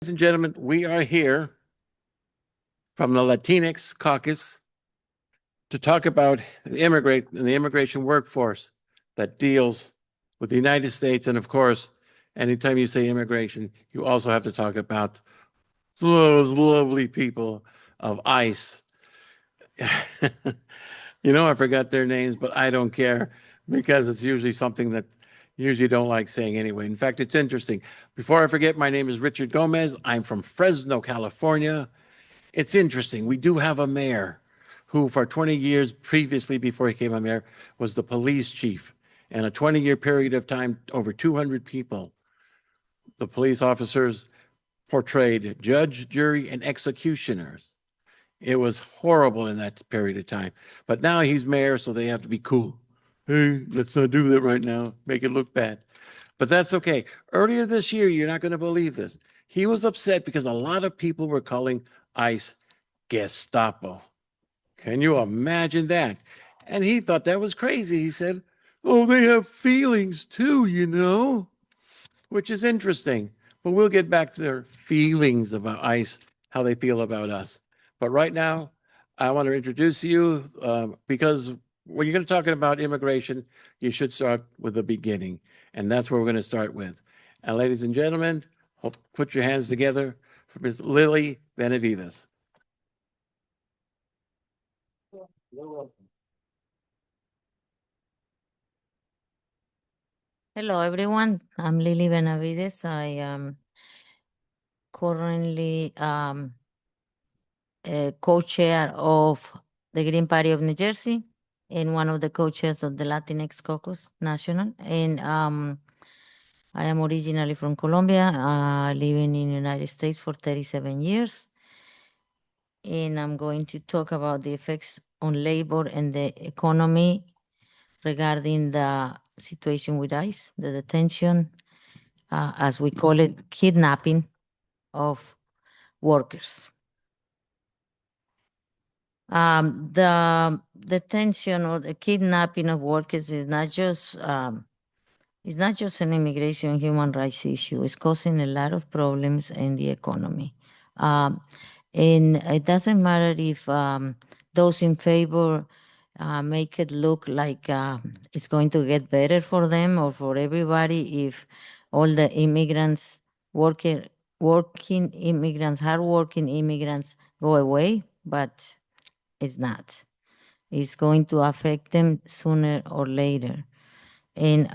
Ladies and gentlemen, we are here from the Latinx caucus to talk about the immigrant and the immigration workforce that deals with the United States. And of course, anytime you say immigration, you also have to talk about those lovely people of ICE. I forgot their names, but I don't care because it's usually something that usually don't like saying anyway. In fact, it's interesting. Before I forget, my name is Richard Gomez. I'm from Fresno, California. It's interesting. We do have a mayor who, for 20 years previously, before he became a mayor, was the police chief. And a 20-year period of time, over 200 people, the police officers portrayed judge, jury, and executioners. It was horrible in that period of time. But now he's mayor, so they have to be cool. Hey, let's not do that right now. Make it look bad. But that's okay. Earlier this year, you're not going to believe this. He was upset because a lot of people were calling ICE Gestapo. Can you imagine that? And he thought that was crazy. He said, oh, they have feelings too, which is interesting. But we'll get back to their feelings about ICE, how they feel about us. But right now, I want to introduce you because when you're going to talk about immigration, you should start with the beginning. And that's where we're going to start with. And ladies and gentlemen, put your hands together for Ms. Lily Benavides. Hello, everyone. I'm Lily Benavides. I am currently co-chair of the Green Party of New Jersey and one of the co-chairs of the Latinx Caucus National. And I am originally from Colombia, living in the United States for 37 years. And I'm going to talk about the effects on labor and the economy regarding the situation with ICE, the detention, as we call it, kidnapping of workers. The detention or the kidnapping of workers is not just an immigration human rights issue. It's causing a lot of problems in the economy. And it doesn't matter if those in favor make it look like it's going to get better for them or for everybody if all the immigrants, working immigrants, hardworking immigrants go away, but it's not. It's going to affect them sooner or later. And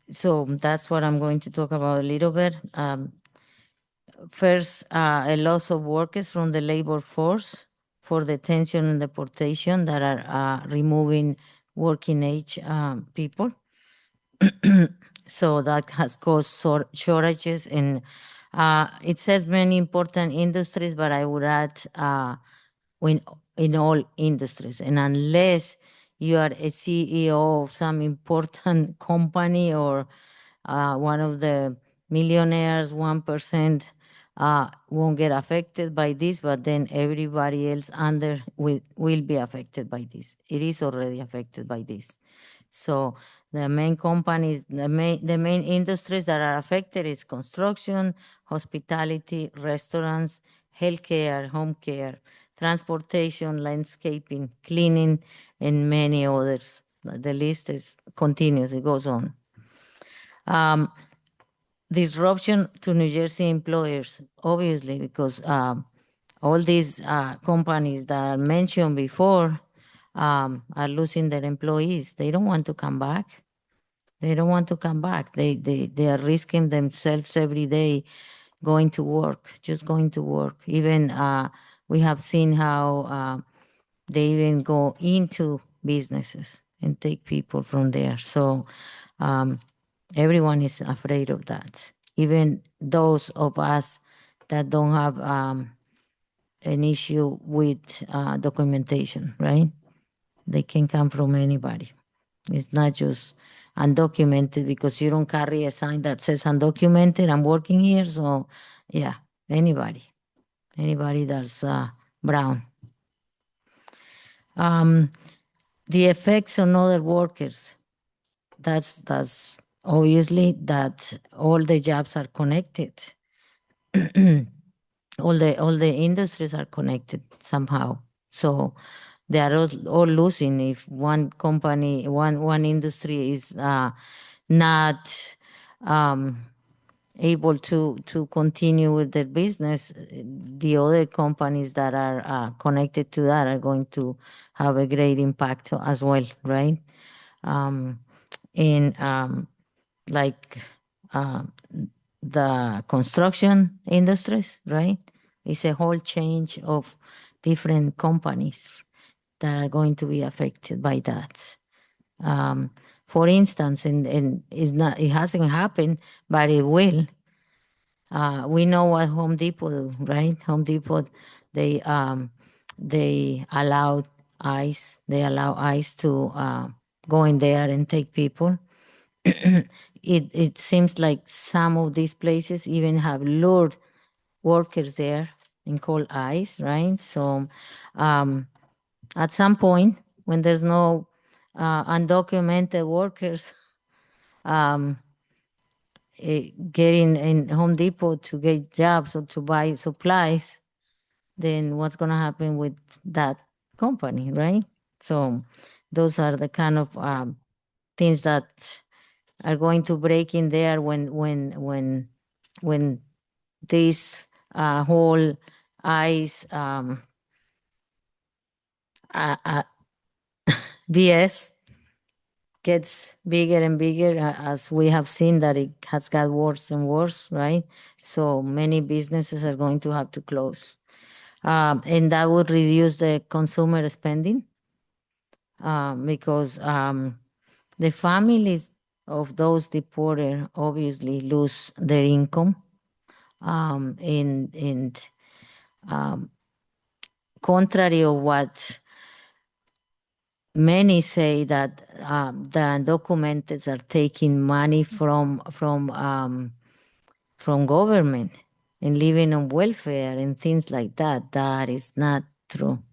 so that's what I'm going to talk about a little bit. First, a loss of workers from the labor force for detention and deportation that are removing working age people. So that has caused shortages in, it says many important industries, but I would add in all industries. And unless you are a CEO of some important company or one of the millionaires, 1% won't get affected by this, but then everybody else under will be affected by this. It is already affected by this. So the main companies, the main industries that are affected is construction, hospitality, restaurants, healthcare, home care, transportation, landscaping, cleaning, and many others. The list is continuous, it goes on. Disruption to New Jersey employers, obviously, because all these companies that I mentioned before are losing their employees. They don't want to come back. They don't want to come back. They are risking themselves every day going to work, just going to work. Even we have seen how they even go into businesses and take people from there. So everyone is afraid of that. Even those of us that don't have an issue with documentation, right? They can come from anybody. It's not just undocumented because you don't carry a sign that says undocumented, I'm working here. So yeah, anybody that's brown. The effects on other workers, that's obviously that all the jobs are connected. all the industries are connected somehow. So they are all losing if one company, one industry is not um, able to continue with their business. The other companies that are connected to that are going to have a great impact as well, right? In like uh, the construction industries, right? It's a whole change of different companies that are going to be affected by that. For instance, and it hasn't happened, but it will. We know what Home Depot do, right? Home Depot, they they allow ICE to go in there and take people. It seems like some of these places even have lured workers there and call ICE, right? So at some point, when there's no undocumented workers getting in Home Depot to get jobs or to buy supplies, then what's going to happen with that company, right? So those are the kind of things that are going to break in there when this whole ICE BS gets bigger and bigger, as we have seen that it has got worse and worse, right? So many businesses are going to have to close. And that would reduce the consumer spending because the families of those deported obviously lose their income. And contrary of what many say, that the undocumented are taking money from government and living on welfare and things like that. That is not true.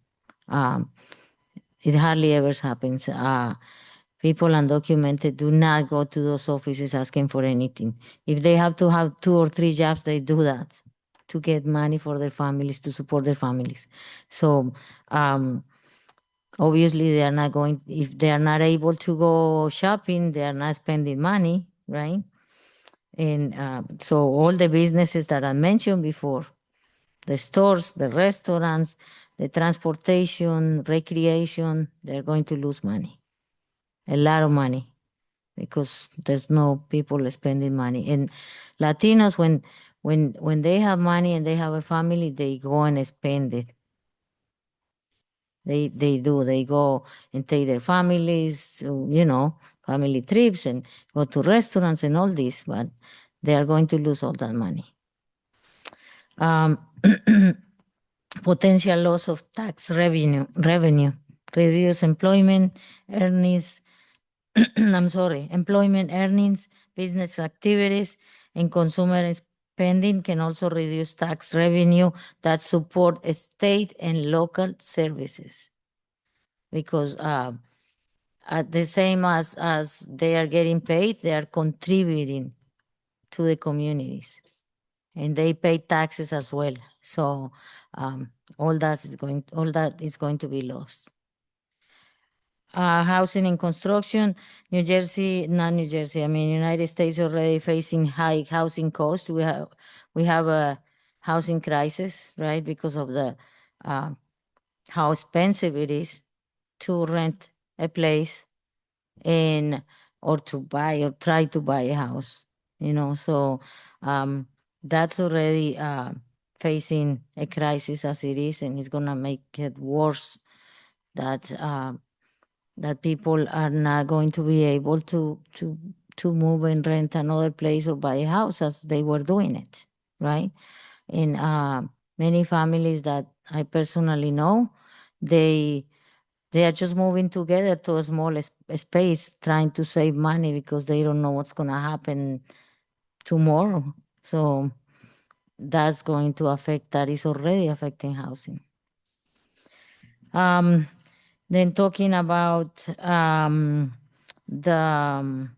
It hardly ever happens. People undocumented do not go to those offices asking for anything. If they have to have 2 or 3 jobs, they do that to get money for their families, to support their families. So obviously they are not going, if they are not able to go shopping, they are not spending money, right? And so all the businesses that I mentioned before, the stores, the restaurants, the transportation, recreation, they're going to lose money, a lot of money, because there's no people spending money. And Latinos, when they have money and they have a family, they go and spend it. They do. They go and take their families, family trips, and go to restaurants and all this, but they are going to lose all that money. Potential loss of tax revenue, reduce employment earnings, employment earnings, business activities, and consumer spending can also reduce tax revenue that support state and local services. Because at the same as they are getting paid, they are contributing to the communities, and they pay taxes as well. So all that is going to be lost. Housing and construction, New Jersey, not New Jersey. I mean, United States already facing high housing costs. We have a housing crisis, right, because of the how expensive it is to rent a place and or to buy or try to buy a house. So that's already facing a crisis as it is, and it's gonna make it worse. That people are not going to be able to move and rent another place or buy a house as they were doing it, right? And many families that I personally know, they are just moving together to a small space, trying to save money because they don't know what's going to happen tomorrow. So that's going to affect, that is already affecting housing. Then talking about the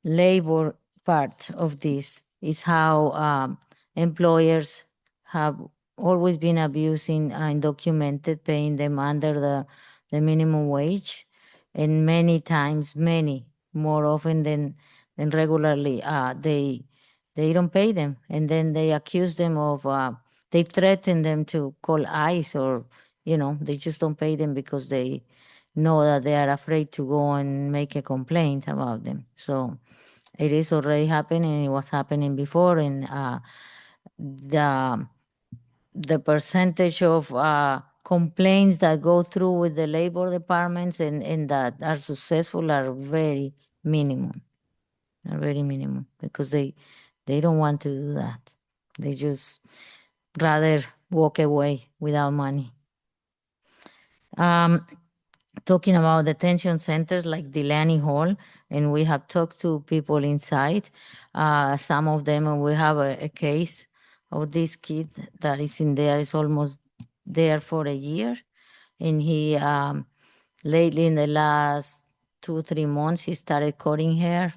labor part of this is how employers have always been abusing undocumented, paying them under the minimum wage, and many times, many more often than regularly, they don't pay them, and then they accuse them of they threaten them to call ICE, or they just don't pay them because they know that they are afraid to go and make a complaint about them. So it is already happening. It was happening before, and the the percentage of complaints that go through with the labor departments and that are successful are very minimum. Are very minimum because they don't want to do that. They just rather walk away without money. Um, Talking about detention centers like Delaney Hall, and we have talked to people inside. Some of them, and we have a case of this kid that is in there, is almost there for a year. And he, lately in the last 2 3 months, he started cutting hair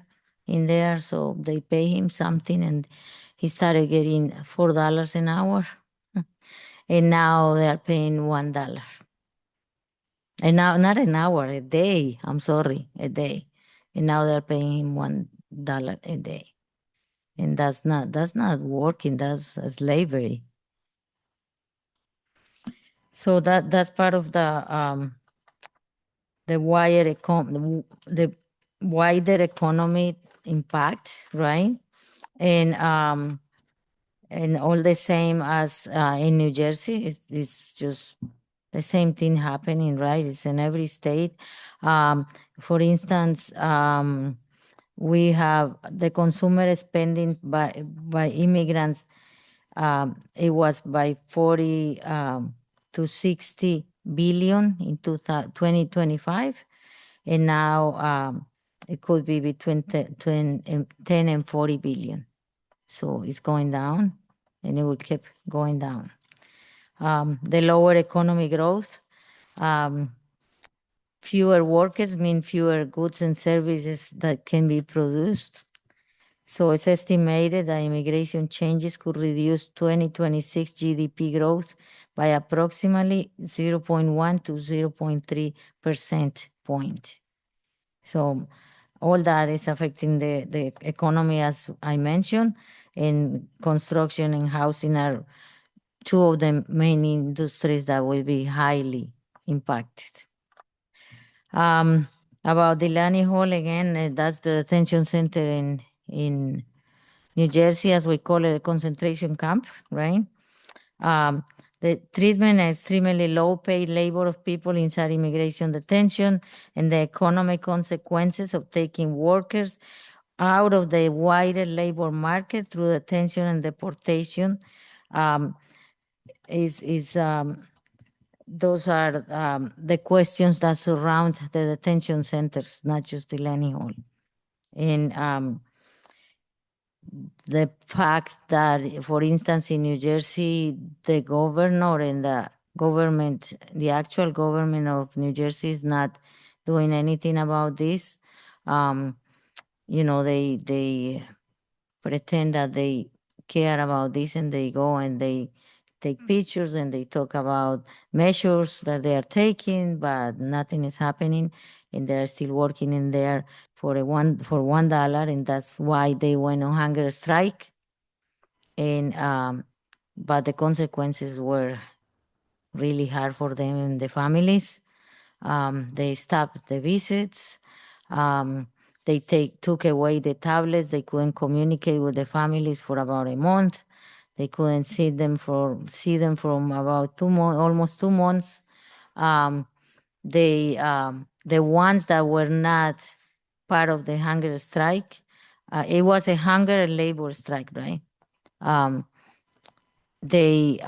in there. So they pay him something, and he started getting $4 an hour. And now they are paying $1. And now, not an hour, a day. I'm sorry, a day. And now they're paying him $1 a day. And that's not working. That's slavery. So that's part of the wider economic impact, right? And all the same as in New Jersey, it's just the same thing happening, right? It's in every state. For instance, we have the consumer spending by immigrants. It was by 40 to 60 billion in 2025, and now it could be between 10 and 40 billion. So it's going down, and it will keep going down. The lower economic growth, fewer workers mean fewer goods and services that can be produced. So it's estimated that immigration changes could reduce 2026 GDP growth by approximately 0.1 to 0.3% point. So all that is affecting the economy, as I mentioned, and construction and housing are two of the main industries that will be highly impacted. About Delaney Hall again, that's the detention center in New Jersey, as we call it, a concentration camp, right? The treatment is extremely low paid labor of people inside immigration detention, and the economic consequences of taking workers out of the wider labor market through detention and deportation is those are the questions that surround the detention centers, not just Delaney Hall. And the fact that, for instance, in New Jersey, the governor and the government, the actual government of New Jersey, is not doing anything about this. They pretend that they care about this, and they go and they take pictures and they talk about measures that they are taking, but nothing is happening, and they're still working in there for $1, and that's why they went on hunger strike. And but the consequences were really hard for them and the families. They stopped the visits. They took away the tablets. They couldn't communicate with the families for about a month. They couldn't see them from about 2 months, almost 2 months. The ones that were not part of the hunger strike, it was a hunger and labor strike, right? They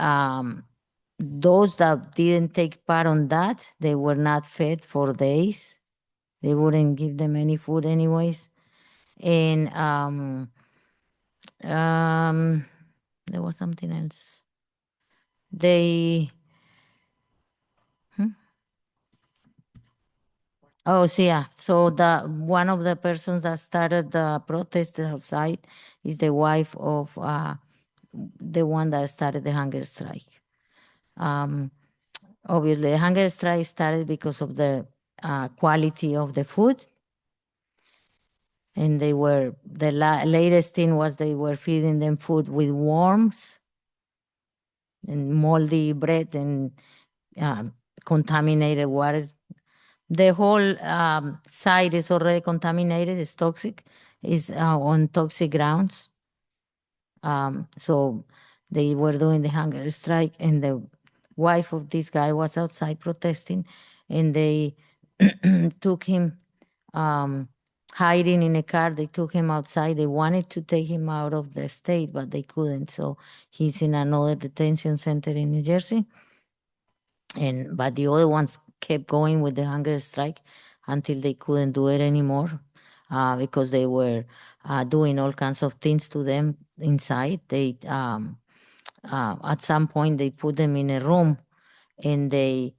those that didn't take part on that, they were not fed for days. They wouldn't give them any food anyways. And there was something else. They Oh, so yeah. So the one of the persons that started the protest outside is the wife of the one that started the hunger strike. Obviously, the hunger strike started because of the quality of the food. And they were, the latest thing was they were feeding them food with worms and moldy bread and contaminated water. The whole site is already contaminated, it's toxic, is on toxic grounds. So they were doing the hunger strike, and the wife of this guy was outside protesting, and they took him hiding in a car. They took him outside. They wanted to take him out of the state, but they couldn't. So he's in another detention center in New Jersey. But the other ones kept going with the hunger strike until they couldn't do it anymore, because they were doing all kinds of things to them inside. They at some point they put them in a room and they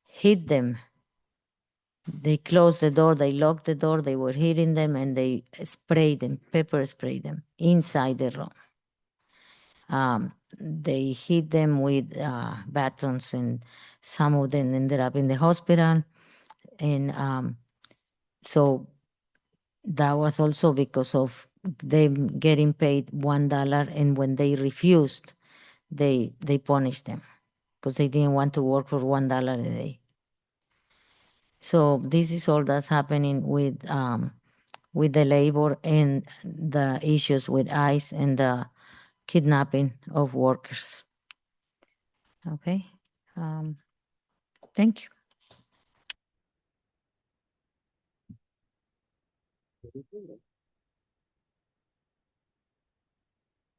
hit them. They closed the door, they locked the door, they were hitting them, and they sprayed them, pepper sprayed them inside the room. They hit them with batons, and some of them ended up in the hospital. And so that was also because of them getting paid $1, and when they refused, they punished them because they didn't want to work for $1 a day. So this is all that's happening with the labor and the issues with ICE and the kidnapping of workers. Okay, thank you.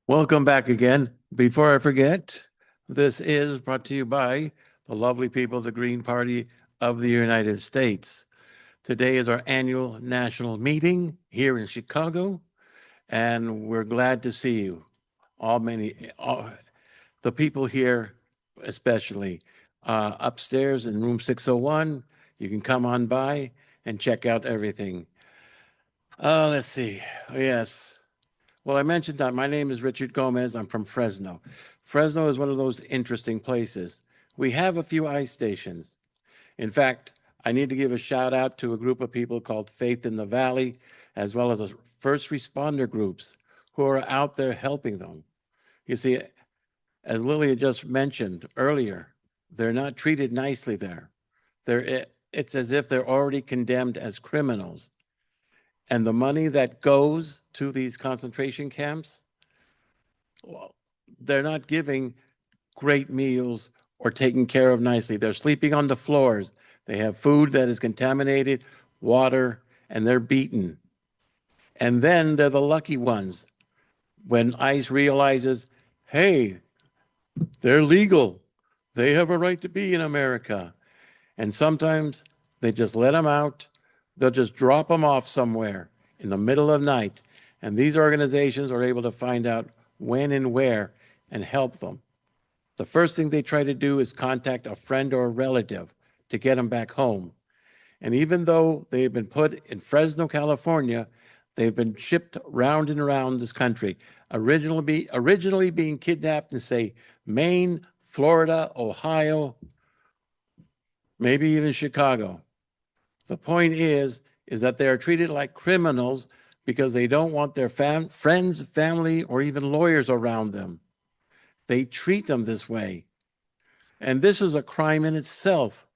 Welcome back again. Before I forget, this is brought to you by the lovely people of the Green Party of the United States. Today is our annual national meeting here in Chicago, and we're glad to see you. The people here, especially upstairs in room 601. You can come on by and check out everything. Let's see. Yes. Well, I mentioned that my name is Richard Gomez. I'm from Fresno. Fresno is one of those interesting places. We have a few ICE stations. In fact, I need to give a shout out to a group of people called Faith in the Valley, as well as the first responder groups who are out there helping them. You see, as Lilia just mentioned earlier, they're not treated nicely there. It's as if they're already condemned as criminals. And the money that goes to these concentration camps, well, they're not giving great meals or taken care of nicely. They're sleeping on the floors. They have food that is contaminated, water, and they're beaten. And then they're the lucky ones when ICE realizes, hey, they're legal. They have a right to be in America. And sometimes they just let them out. They'll just drop them off somewhere in the middle of the night. And these organizations are able to find out when and where and help them. The first thing they try to do is contact a friend or a relative to get them back home. And even though they've been put in Fresno, California, they've been shipped round and around this country, originally being kidnapped in, say, Maine, Florida, Ohio, maybe even Chicago. The point is that they are treated like criminals because they don't want their friends, family, or even lawyers around them. They treat them this way. And this is a crime in itself.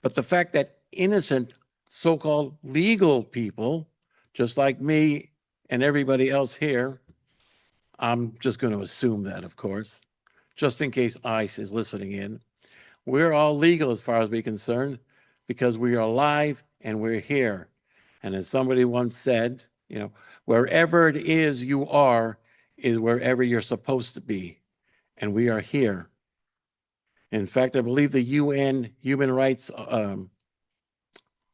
But the fact that innocent, so-called legal people, just like me and everybody else here, I'm just going to assume that, of course, just in case ICE is listening in, we're all legal as far as we're concerned because we are alive and we're here. And as somebody once said, wherever it is you are is wherever you're supposed to be. And we are here. In fact, I believe the UN human rights,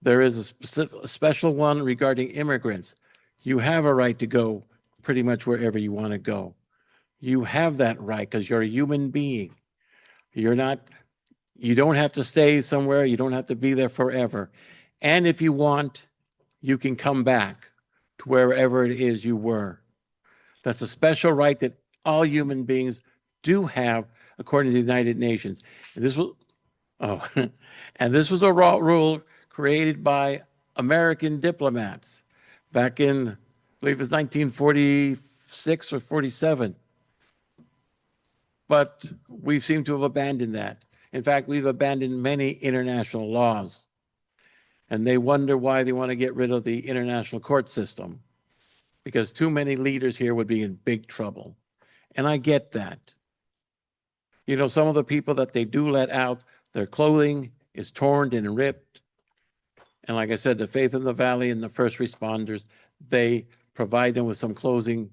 there is a special one regarding immigrants. You have a right to go pretty much wherever you want to go. You have that right because you're a human being. You don't have to stay somewhere. You don't have to be there forever. And if you want, you can come back to wherever it is you were. That's a special right that all human beings do have, according to the United Nations. And this was, and this was a rule created by American diplomats back in, I believe it was 1946 or 47. But we seem to have abandoned that. In fact, we've abandoned many international laws. And they wonder why they want to get rid of the international court system, because too many leaders here would be in big trouble. And I get that. You know, some of the people that they do let out, their clothing is torn and ripped. And like I said, the Faith in the Valley and the first responders, they provide them with some clothing.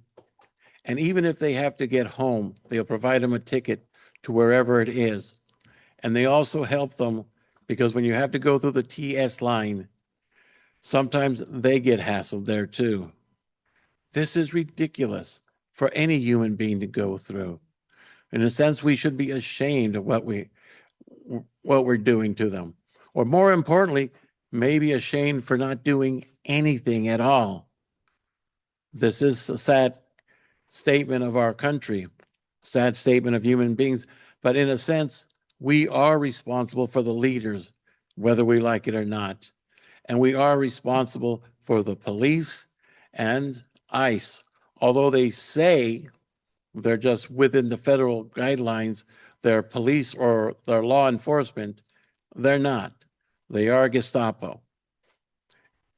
And even if they have to get home, they'll provide them a ticket to wherever it is. And they also help them because when you have to go through the TS line, sometimes they get hassled there too. This is ridiculous for any human being to go through. In a sense, we should be ashamed of what we're doing to them. Or more importantly, maybe ashamed for not doing anything at all. This is a sad statement of our country, sad statement of human beings. But in a sense, we are responsible for the leaders, whether we like it or not. And we are responsible for the police and ICE. Although they say they're just within the federal guidelines, they're police or they're law enforcement, they're not. They are Gestapo.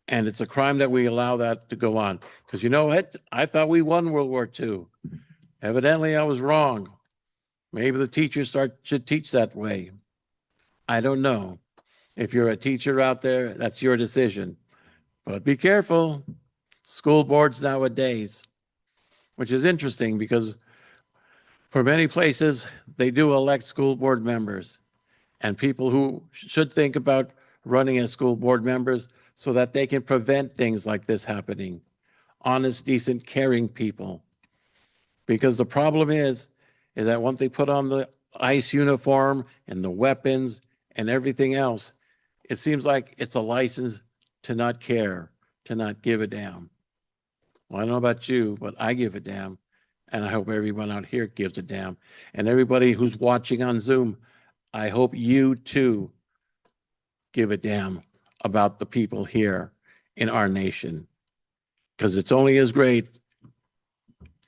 And it's a crime that we allow that to go on. Because you know what? I thought we won World War II. Evidently, I was wrong. Maybe the teachers should teach that way. I don't know. If you're a teacher out there, that's your decision. But be careful. School boards nowadays, which is interesting because for many places, they do elect school board members and people who should think about running as school board members so that they can prevent things like this happening. Honest, decent, caring people. Because the problem is that once they put on the ICE uniform and the weapons and everything else, it seems like it's a license to not care, to not give a damn. Well, I don't know about you, but I give a damn. And I hope everyone out here gives a damn. And everybody who's watching on Zoom, I hope you too give a damn about the people here in our nation. Because it's only as great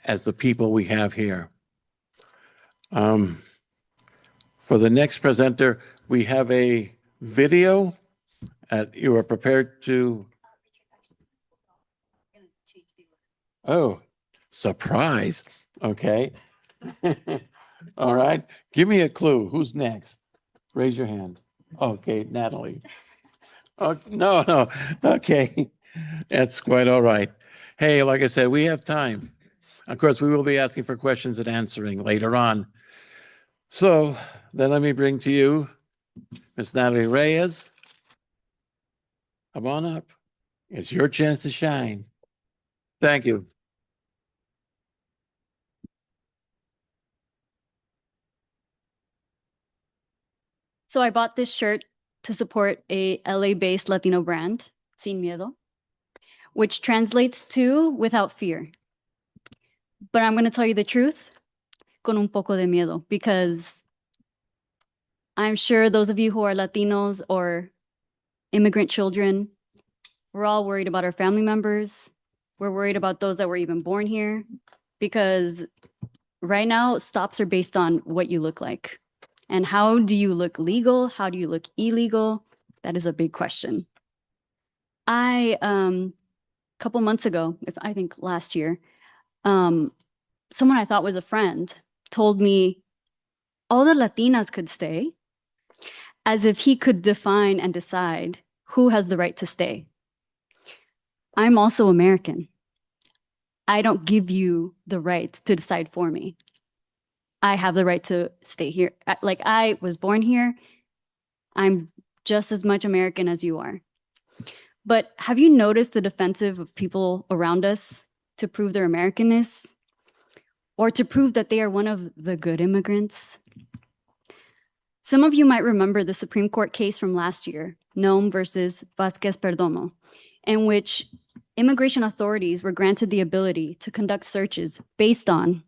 as the people we have here. For the next presenter, we have a video. You are prepared to. Oh, surprise. Okay. All right. Give me a clue. Who's next? Raise your hand. Okay, Natalie. Oh, no. Okay. That's quite all right. Hey, like I said, we have time. Of course, we will be asking for questions and answering later on. So then let me bring to you Miss Natalie Reyes. Come on up. It's your chance to shine. Thank you. So I bought this shirt to support a LA-based Latino brand, Sin Miedo, which translates to without fear. But I'm going to tell you the truth, con un poco de miedo, because I'm sure those of you who are Latinos or immigrant children, we're all worried about our family members. We're worried about those that were even born here, because right now stops are based on what you look like. And how do you look legal? How do you look illegal? That is a big question. A couple months ago, I think last year, someone I thought was a friend told me all the Latinas could stay, as if he could define and decide who has the right to stay. I'm also American. I don't give you the right to decide for me. I have the right to stay here. Like, I was born here. I'm just as much American as you are. But have you noticed the defensive of people around us to prove their Americanness or to prove that they are one of the good immigrants? Some of you might remember the Supreme Court case from last year, Nome versus Vasquez Perdomo, in which immigration authorities were granted the ability to conduct searches based on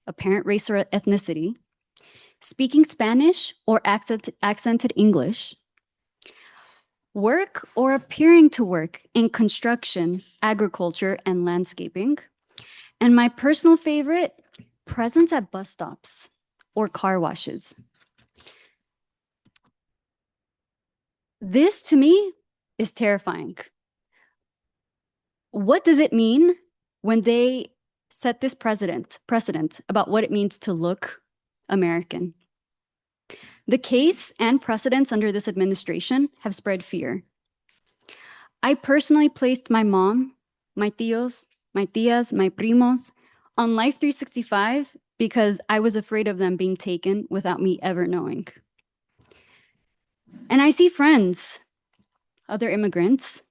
apparent race or ethnicity, speaking Spanish or accented English, work or appearing to work in construction, agriculture, and landscaping, and my personal favorite, presence at bus stops or car washes. This to me is terrifying. What does it mean when they set this precedent about what it means to look American? The case and precedents under this administration have spread fear. I personally placed my mom, my tios, my tias, my primos on Life 365 because I was afraid of them being taken without me ever knowing. And I see friends, other immigrants,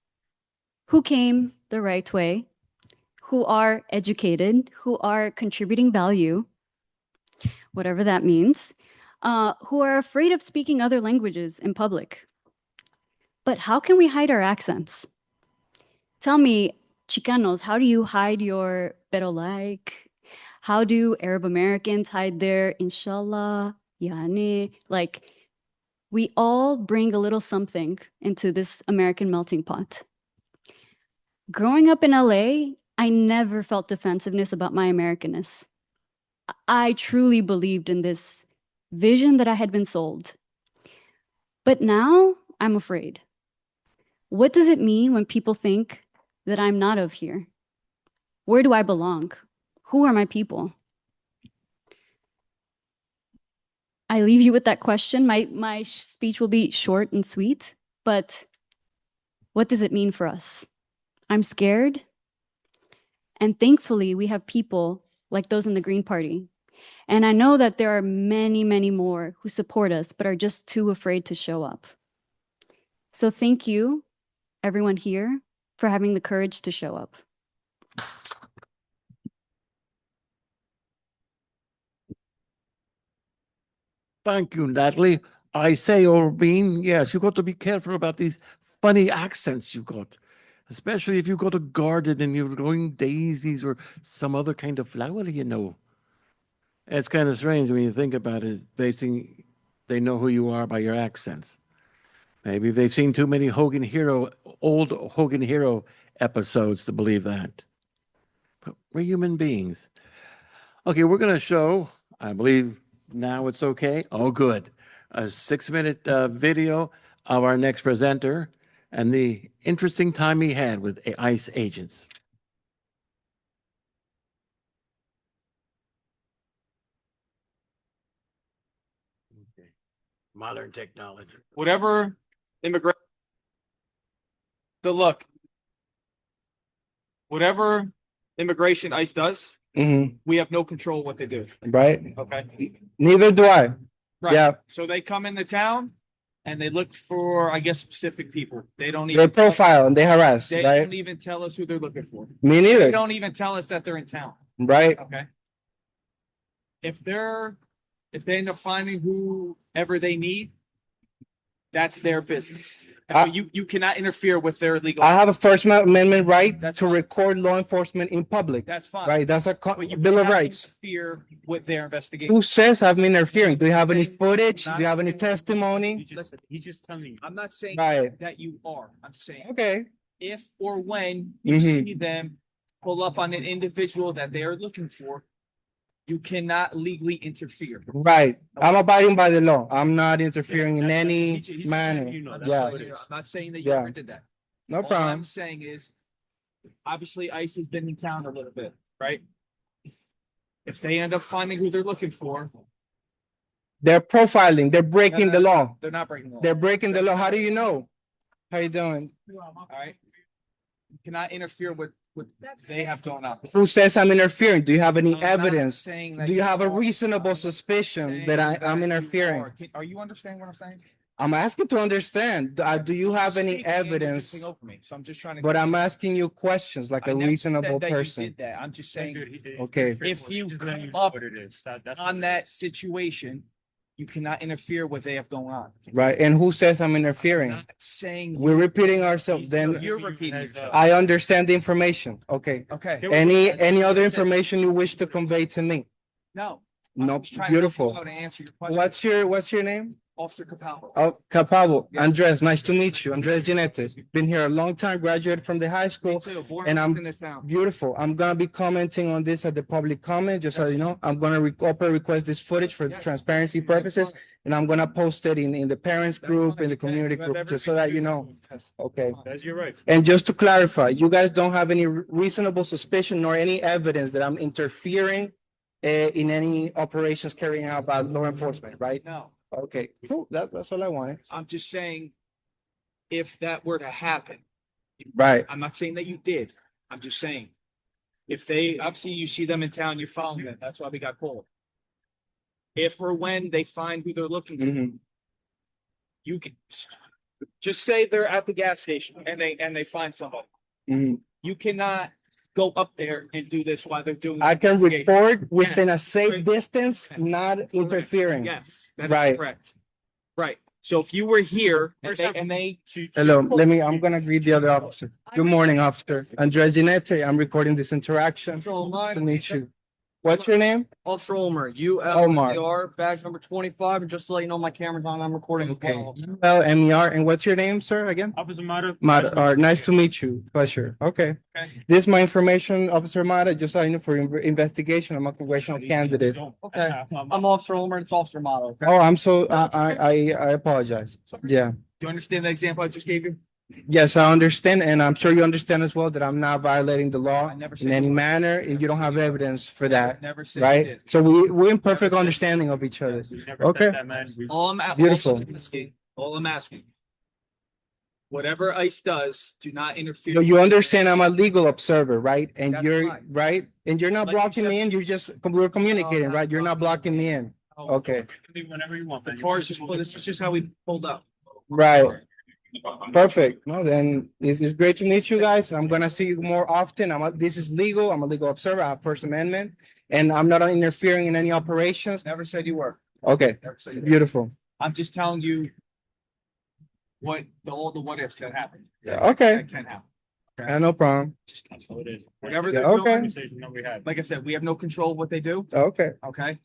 who came the right way, who are educated, who are contributing value, whatever that means, who are afraid of speaking other languages in public. But how can we hide our accents? Tell me, Chicanos, how do you hide your pero like? How do Arab Americans hide their inshallah, yani? Like, we all bring a little something into this American melting pot. Growing up in LA, I never felt defensiveness about my Americanness. I truly believed in this vision that I had been sold. But now I'm afraid. What does it mean when people think that I'm not of here? Where do I belong? Who are my people? I leave you with that question. My speech will be short and sweet, but what does it mean for us? I'm scared. And thankfully, we have people like those in the Green Party. And I know that there are many, many more who support us, but are just too afraid to show up. So thank you, everyone here, for having the courage to show up. Thank you, Natalie. I say, Orbeen, yes, you got to be careful about these funny accents you got, especially if you go to garden and you're growing daisies or some other kind of flower, you know. It's kind of strange when you think about it, they know who you are by your accents. Maybe they've seen too many old Hogan Hero episodes to believe that. But we're human beings. Okay, we're going to show, I believe now it's okay. Oh, good. A 6-minute video of our next presenter and the interesting time he had with ICE agents. Okay. Modern technology. Whatever immigration, so look, whatever immigration ICE does, we have no control what they do. Right. Okay. Neither do I. Right. Yeah. So they come into town and they look for, I guess, specific people. They don't They even profile and they harass. They Right. don't even tell us who they're looking for. Me They neither. don't even tell us that they're in town. Right. Okay. If they end up finding whoever they need, that's their business. But you cannot interfere with their legal. I have a First Amendment right That's to fine. record law enforcement in public. That's fine. Right. That's a But you Bill of cannot Rights. interfere with their investigation. Who says I'm interfering? Do you have any footage? Do Not you have any saying- testimony? He's just telling you. I'm not saying Right. that you are. I'm just saying Okay. if or when you see them pull up on an individual that they are looking for, you cannot legally interfere. Right. I'm abiding by the law. I'm not interfering in any He's just manner. letting you know, that's Yeah. what it is. I'm not saying that you Yeah. ever did that. No All problem. I'm saying is, obviously, ICE has been in town a little bit, right? If they end up finding who they're looking for, They're profiling. They're breaking the law. they're not breaking the law. They're breaking the law. How do you know? How you doing? All right. You cannot interfere with what they have going on. Who says I'm interfering? Do you have any I'm not evidence? saying that Do you have a are. reasonable I'm suspicion saying that I'm you interfering? are. Are you understanding what I'm saying? I'm asking to understand. Do you have any Speaking and you're evidence? mixing over me, so I'm just trying to. But I'm asking you questions like I a never said reasonable that you person. did that. I'm just saying, Okay. if you come up on that situation, you cannot interfere what they have going on. Right. And who says I'm interfering? I'm not saying We're repeating ourselves. Then you're repeating yourself. I understand the information. Okay. Okay. Any other information you wish to convey to me? No. No, I'm just trying to help you beautiful. out and answer your question. What's your name? Officer Capalvo. Oh, Capavo. Yes. Andres, nice to meet you. Andres Jinete. Been here a long time, graduated from the high Me school. too. Born And and I'm raised in this town. beautiful. I'm gonna be commenting on this at the public comment, just so you know. I'm gonna open request this footage for Yes. transparency That's purposes, fine. and I'm gonna post it in the parents That's group, fine. in the You can. community You have group, every just so right to that you do know. Yes. Okay. That's your right. And just to clarify, you guys don't have any reasonable suspicion nor any evidence that I'm interfering in any operations carrying out by law enforcement, right? No, Okay, cool. That's all I wanted. I'm just saying, if that were to happen, Right. I'm not saying that you did. I'm just saying, if they, obviously you see them in town, you're following them. That's why we got called. If or when they find who they're looking for, Mhm. you can just say they're at the gas station and they find somebody. Mhm. You cannot go up there and do this while they're doing. I can the investigation. report within a Yes. safe Right. distance, not Correct. interfering. Yes, that is Right. correct. Right. So if you were here and they Hello, I'm gonna greet the other officer. Good morning, officer. Andres Jinete, I'm recording this interaction. To meet you. What's your name? Officer Ulmer, ULMER, badge number 25, and just to let you know, my camera's on, I'm recording as Okay, well. ULMER, and what's your name, sir, again? Officer Mata. Mata, all right, nice to meet you. Pleasure. Okay. Okay. This is my information, Officer Mata, just so you know, for investigation. I'm a congressional candidate. Okay. I'm Officer Ulmer, it's Officer Motto, okay? Oh, I'm so, I apologize. Yeah. Do you understand the example I just gave you? Yes, I understand, and I'm sure you understand as well that I'm not violating the law I never said in any you were. manner, and you don't have evidence for that, Never said you right? did. So we're in perfect understanding of each other. Okay. Beautiful. All I'm asking. Whatever ICE does, do not interfere. So you understand I'm a legal observer, right? And That's you're, fine. right? And you're not Like you blocking said- me in, we're communicating, right? You're not blocking me in. Oh, Okay, Whenever you want. The car's just, well, this is just how we pulled up. right. Perfect. No, then it's great to meet you guys. I'm gonna see you more often. This is legal. I'm a legal observer. I have First Amendment, and I'm not interfering in any operations. Never said you were. Okay, Never said you were. beautiful. I'm just telling you all the what ifs that happen. Yeah, okay. That can happen. No problem. That's how it is. Whatever Yeah, they're okay. doing, Conversation that we had. like I said, we have no control of what they do, Okay, okay?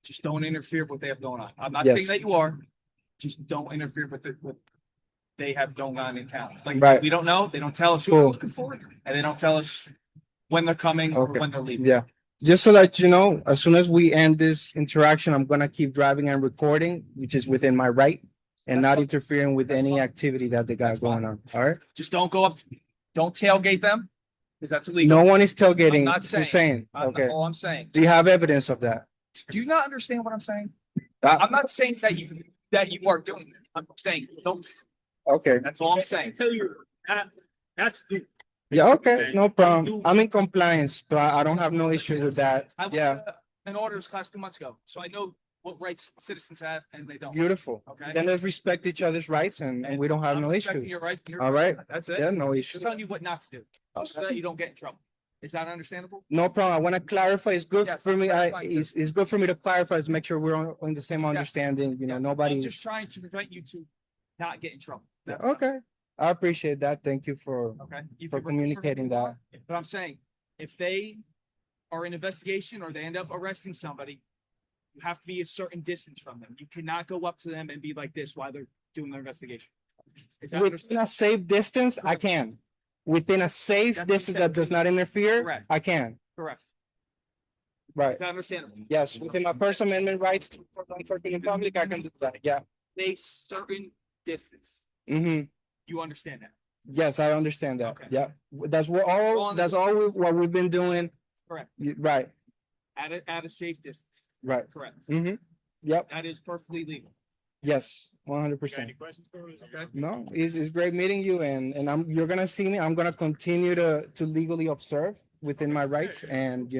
Just don't interfere with what they have going on. I'm not Yes. saying that you are. Just don't interfere with what they have going on in town. Like, Right. we don't know. They don't tell us who Cool. they're looking for, and they don't tell us when they're coming or Okay. when they're leaving. yeah. Just so that you know, as soon as we end this interaction, I'm gonna keep driving and recording, which is within my right, and That's not fine. interfering with That's any fine. activity that they got That's going fine. on. All right? Just don't go up, don't tailgate them, because that's illegal. No one is I'm tailgating. not saying. Hussein. I'm- Okay. All I'm saying. Do you have evidence of that? Do you not understand what I'm saying? Uh, I'm not saying that you are doing it. I'm saying, don't, Okay. that's all I'm saying. Tell you, that's. Yeah, okay, no problem. I'm in compliance, so I don't have no issue with that. I was Yeah, an orders class 2 months ago, so I know what rights citizens have and they don't. beautiful. Okay. Then let's respect each other's rights and we don't have I'm no respecting issue. Your right. Your All right. That's it. Yeah, no Just issue. telling you what not to do, so that you don't get in trouble. Is that understandable? No problem. I want to clarify. It's good Yes, for me. clarify, It's good for me to clarify, to make sure we're on the same understanding, Yeah. I'm nobody. just trying to prevent you to not get in trouble. Yeah, That's all. okay, I appreciate that. Thank you for Okay. You for can- communicating that. But I'm saying, if they are in investigation or they end up arresting somebody, you have to be a certain distance from them. You cannot go up to them and be like this while they're doing their investigation. Is that Within understood? a safe distance, I can. Within a safe That's what you distance said. that does not interfere, Correct. I can. Correct. Right. Is that understandable? Yes, within my First Amendment rights to work in public, I can do that. Yeah. A certain distance. Mm-hmm. You understand that? Yes, I understand that. Okay. Yeah. That's what we've been doing. Correct. Right, At a safe distance. right. Correct. Mm-hmm. Yep. That is perfectly legal. Yes, Got 100%. any questions for us? Okay. No, it's great meeting you and you're gonna see me. I'm gonna continue to legally observe within my rights and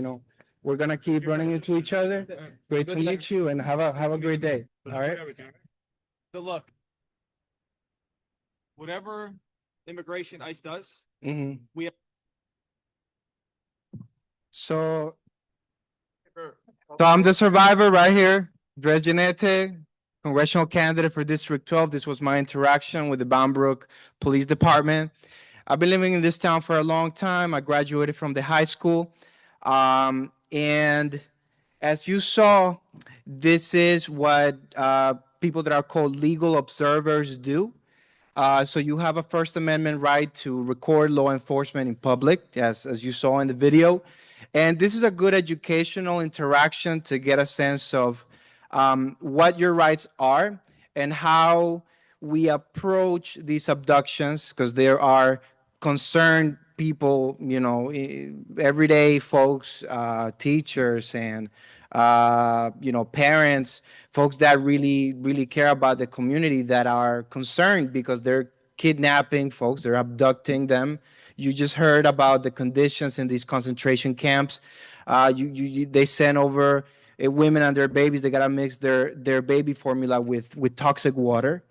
we're gonna keep running into each other. Great to meet you and have a great day. All right. So look, whatever immigration ICE does, Mm-hmm. We have- So I'm the survivor right here, Dres Jinete, congressional candidate for District 12. This was my interaction with the Bound Police Department. I've been living in this town for a long time. I graduated from the high school. And As you saw, this is what people that are called legal observers do. So you have a First Amendment right to record law enforcement in public, as you saw in the video. And this is a good educational interaction to get a sense of what your rights are and how we approach these abductions, because there are concerned people, everyday folks, teachers, and parents, folks that really, really care about the community, that are concerned because they're kidnapping folks, they're abducting them. You just heard about the conditions in these concentration camps. They send over women and their babies. They gotta mix their baby formula with toxic water,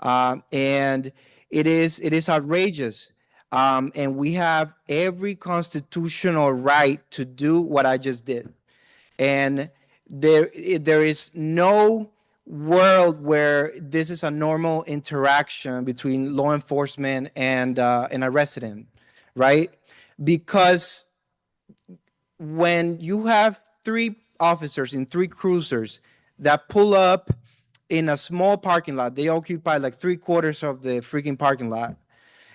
and it is outrageous. And we have every constitutional right to do what I just did. And there is no world where this is a normal interaction between law enforcement and a resident, right? Because when you have three officers in three cruisers that pull up in a small parking lot, they occupy like 3/4 of the freaking parking lot.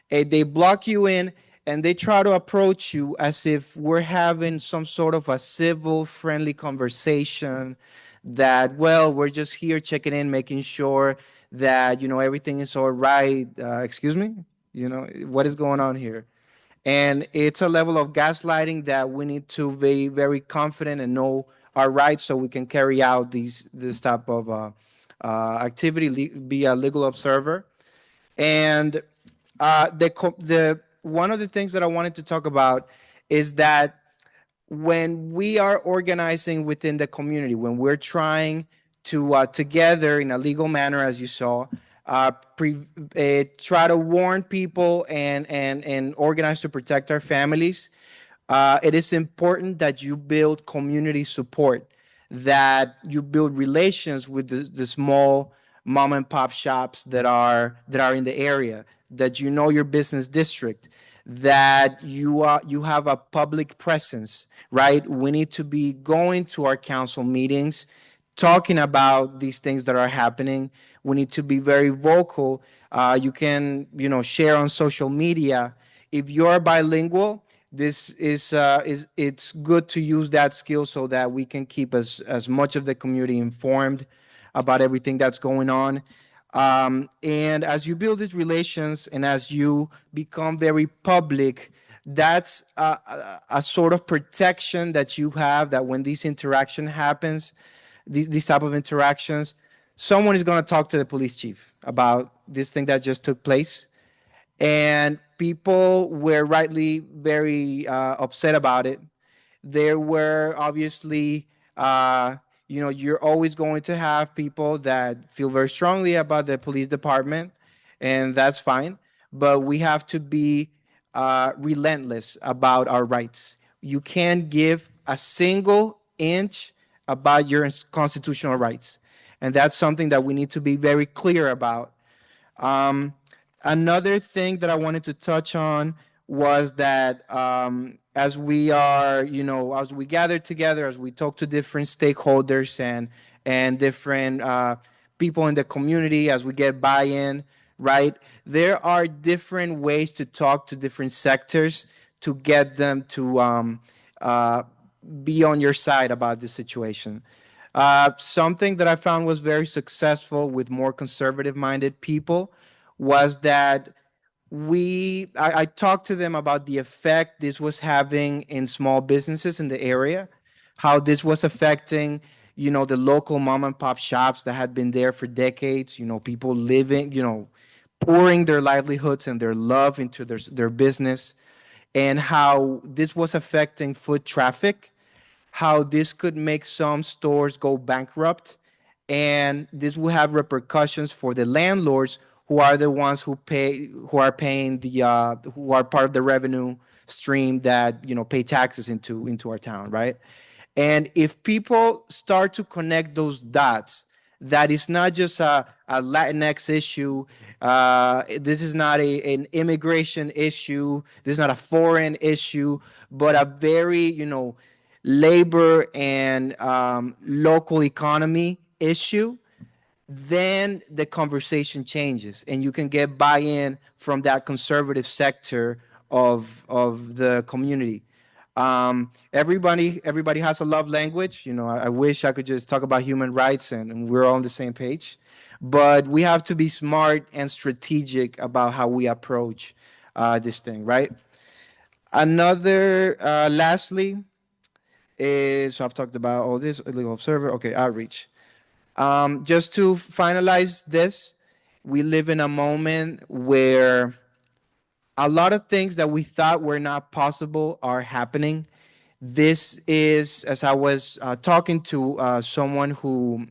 They block you in, and they try to approach you as if we're having some sort of a civil, friendly conversation, that, well, we're just here checking in, making sure that, everything is all right. Excuse me? What is going on here? And it's a level of gaslighting that we need to be very confident and know our rights so we can carry out this type of activity, be a legal observer. And the one of the things that I wanted to talk about is that when we are organizing within the community, when we're trying to together in a legal manner, as you saw, try to warn people and organize to protect our families, it is important that you build community support, that you build relations with the small mom and pop shops that are in the area, that your business district, that you have a public presence, right? We need to be going to our council meetings, talking about these things that are happening. We need to be very vocal. You can, share on social media. If you're bilingual, this is it's good to use that skill so that we can keep as much of the community informed about everything that's going on. And as you build these relations and as you become very public, that's a sort of protection that you have, that when this interaction happens, these type of interactions, someone is going to talk to the police chief about this thing that just took place. And people were rightly very upset about it. There were obviously, you're always going to have people that feel very strongly about the police department, and that's fine. But we have to be relentless about our rights. You can't give a single inch about your constitutional rights. And that's something that we need to be very clear about. Another thing that I wanted to touch on was that as we are, as we gather together, as we talk to different stakeholders and different people in the community, as we get buy-in, right? There are different ways to talk to different sectors to get them to be on your side about this situation. Something that I found was very successful with more conservative-minded people was that I talked to them about the effect this was having in small businesses in the area, how this was affecting, the local mom and pop shops that had been there for decades, people living, pouring their livelihoods and their love into their business, and how this was affecting foot traffic, how this could make some stores go bankrupt, and this will have repercussions for the landlords, who are the ones who are paying who are part of the revenue stream that pay taxes into our town, right? And if people start to connect those dots, that is not just a Latinx issue. This is not an immigration issue. This is not a foreign issue, but a very, labor and local economy issue, then the conversation changes and you can get buy-in from that conservative sector of the community. Everybody has a love language. You know, I wish I could just talk about human rights and we're all on the same page. But we have to be smart and strategic about how we approach this thing, right? Another, lastly, is, so I've talked about all this, illegal observer. Okay, outreach. Just to finalize this, we live in a moment where a lot of things that we thought were not possible are happening. This is, as I was talking to someone who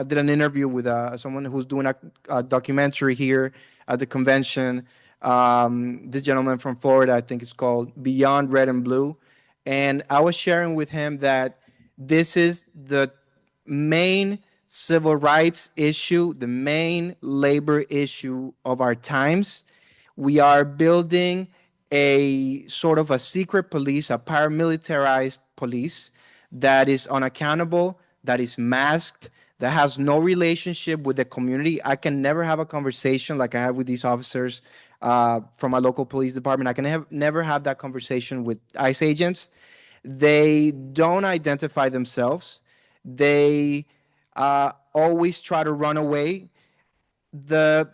did an interview with someone who's doing a documentary here at the convention. This gentleman from Florida, I think it's called Beyond Red and Blue, and I was sharing with him that this is the main civil rights issue, the main labor issue of our times. We are building a sort of a secret police, a paramilitarized police that is unaccountable, that is masked, that has no relationship with the community. I can never have a conversation like I have with these officers from my local police department. I can never have that conversation with ICE agents. They don't identify themselves. They always try to run away. The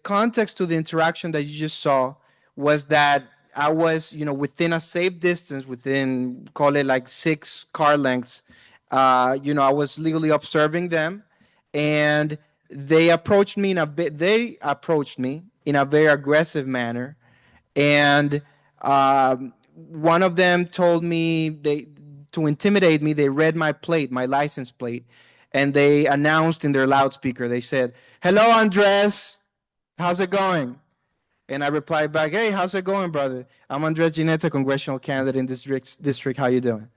context to the interaction that you just saw was that I was, you know, within a safe distance, within, call it like 6 car lengths. You know, I was legally observing them, and they approached me in a bit. They approached me in a very aggressive manner, and one of them told me to intimidate me. They read my plate, my license plate, and they announced in their loudspeaker. They said, "Hello, Andres. How's it going?" And I replied back, "Hey, how's it going, brother? I'm Andres Jinete, congressional candidate in this district. How you doing?"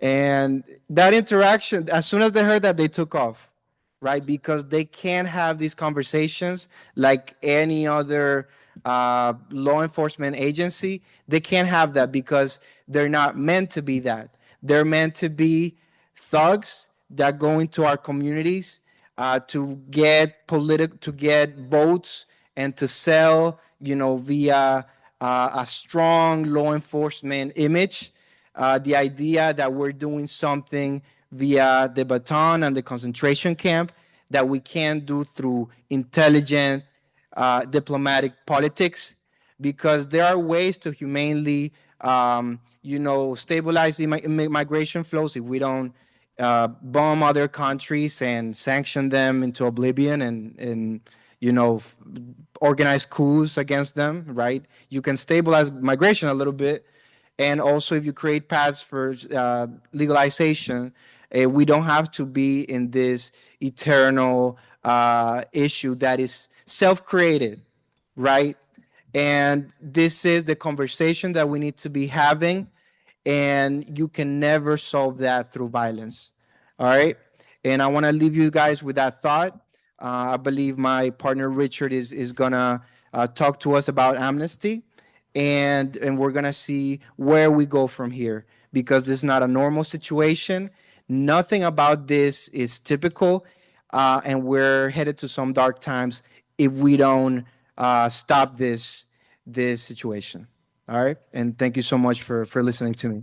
And that interaction, as soon as they heard that, they took off, right? Because they can't have these conversations like any other law enforcement agency. They can't have that because they're not meant to be that. They're meant to be thugs that go into our communities to get votes and to sell, you know, via a strong law enforcement image. The idea that we're doing something via the baton and the concentration camp that we can do through intelligent diplomatic politics, because there are ways to humanely, you know, stabilize the migration flows if we don't bomb other countries and sanction them into oblivion and you know, organize coups against them, right? You can stabilize migration a little bit. And also, if you create paths for legalization, we don't have to be in this eternal issue that is self-created, right? And this is the conversation that we need to be having, and you can never solve that through violence. All right? And I want to leave you guys with that thought. I believe my partner Richard is gonna talk to us about amnesty, and we're gonna see where we go from here, because this is not a normal situation. Nothing about this is typical, and we're headed to some dark times if we don't stop this situation. All right, and thank you so much for listening to me.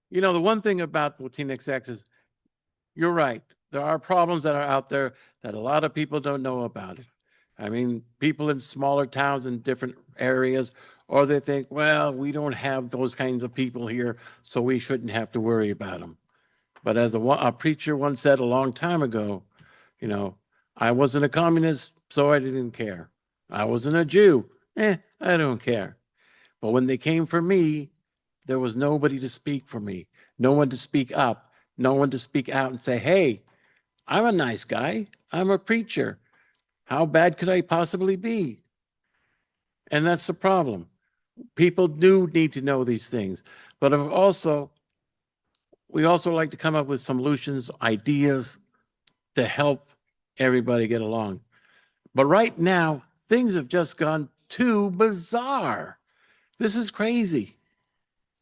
You know, the one thing about Latinx X is, you're right. There are problems that are out there that a lot of people don't know about it. I mean, people in smaller towns in different areas, or they think, well, we don't have those kinds of people here, so we shouldn't have to worry about them. But as a preacher once said a long time ago, you know, I wasn't a communist, so I didn't care. I wasn't a Jew, I don't care. But when they came for me, there was nobody to speak for me, no one to speak up, no one to speak out and say, hey, I'm a nice guy. I'm a preacher. How bad could I possibly be? And that's the problem. People do need to know these things. But we also like to come up with solutions, ideas to help everybody get along. But right now, things have just gone too bizarre. This is crazy.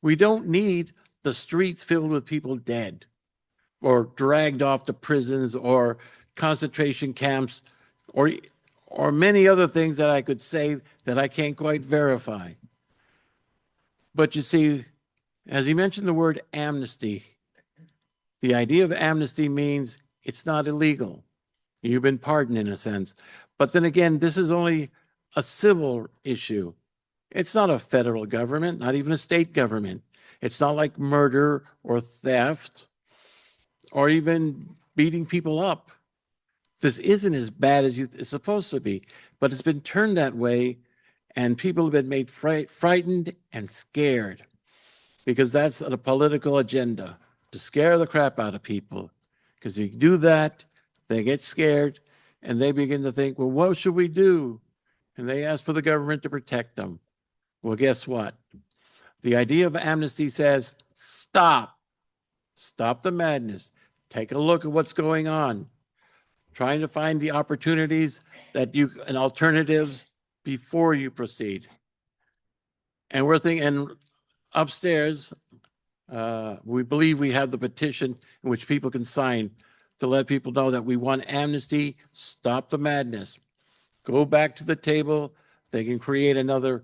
We don't need the streets filled with people dead or dragged off to prisons or concentration camps or many other things that I could say that I can't quite verify. But you see, as he mentioned the word amnesty, the idea of amnesty means it's not illegal. You've been pardoned in a sense. But then again, this is only a civil issue. It's not a federal government, not even a state government. It's not like murder or theft or even beating people up. This isn't as bad as it's supposed to be, but it's been turned that way, and people have been made frightened and scared because that's a political agenda, to scare the crap out of people. Because you do that, they get scared, and they begin to think, well, what should we do? And they ask for the government to protect them. Well, guess what? The idea of amnesty says, stop the madness. Take a look at what's going on. Trying to find the opportunities and alternatives before you proceed. And we're thinking, and upstairs, we believe we have the petition in which people can sign to let people know that we want amnesty, stop the madness. Go back to the table. They can create another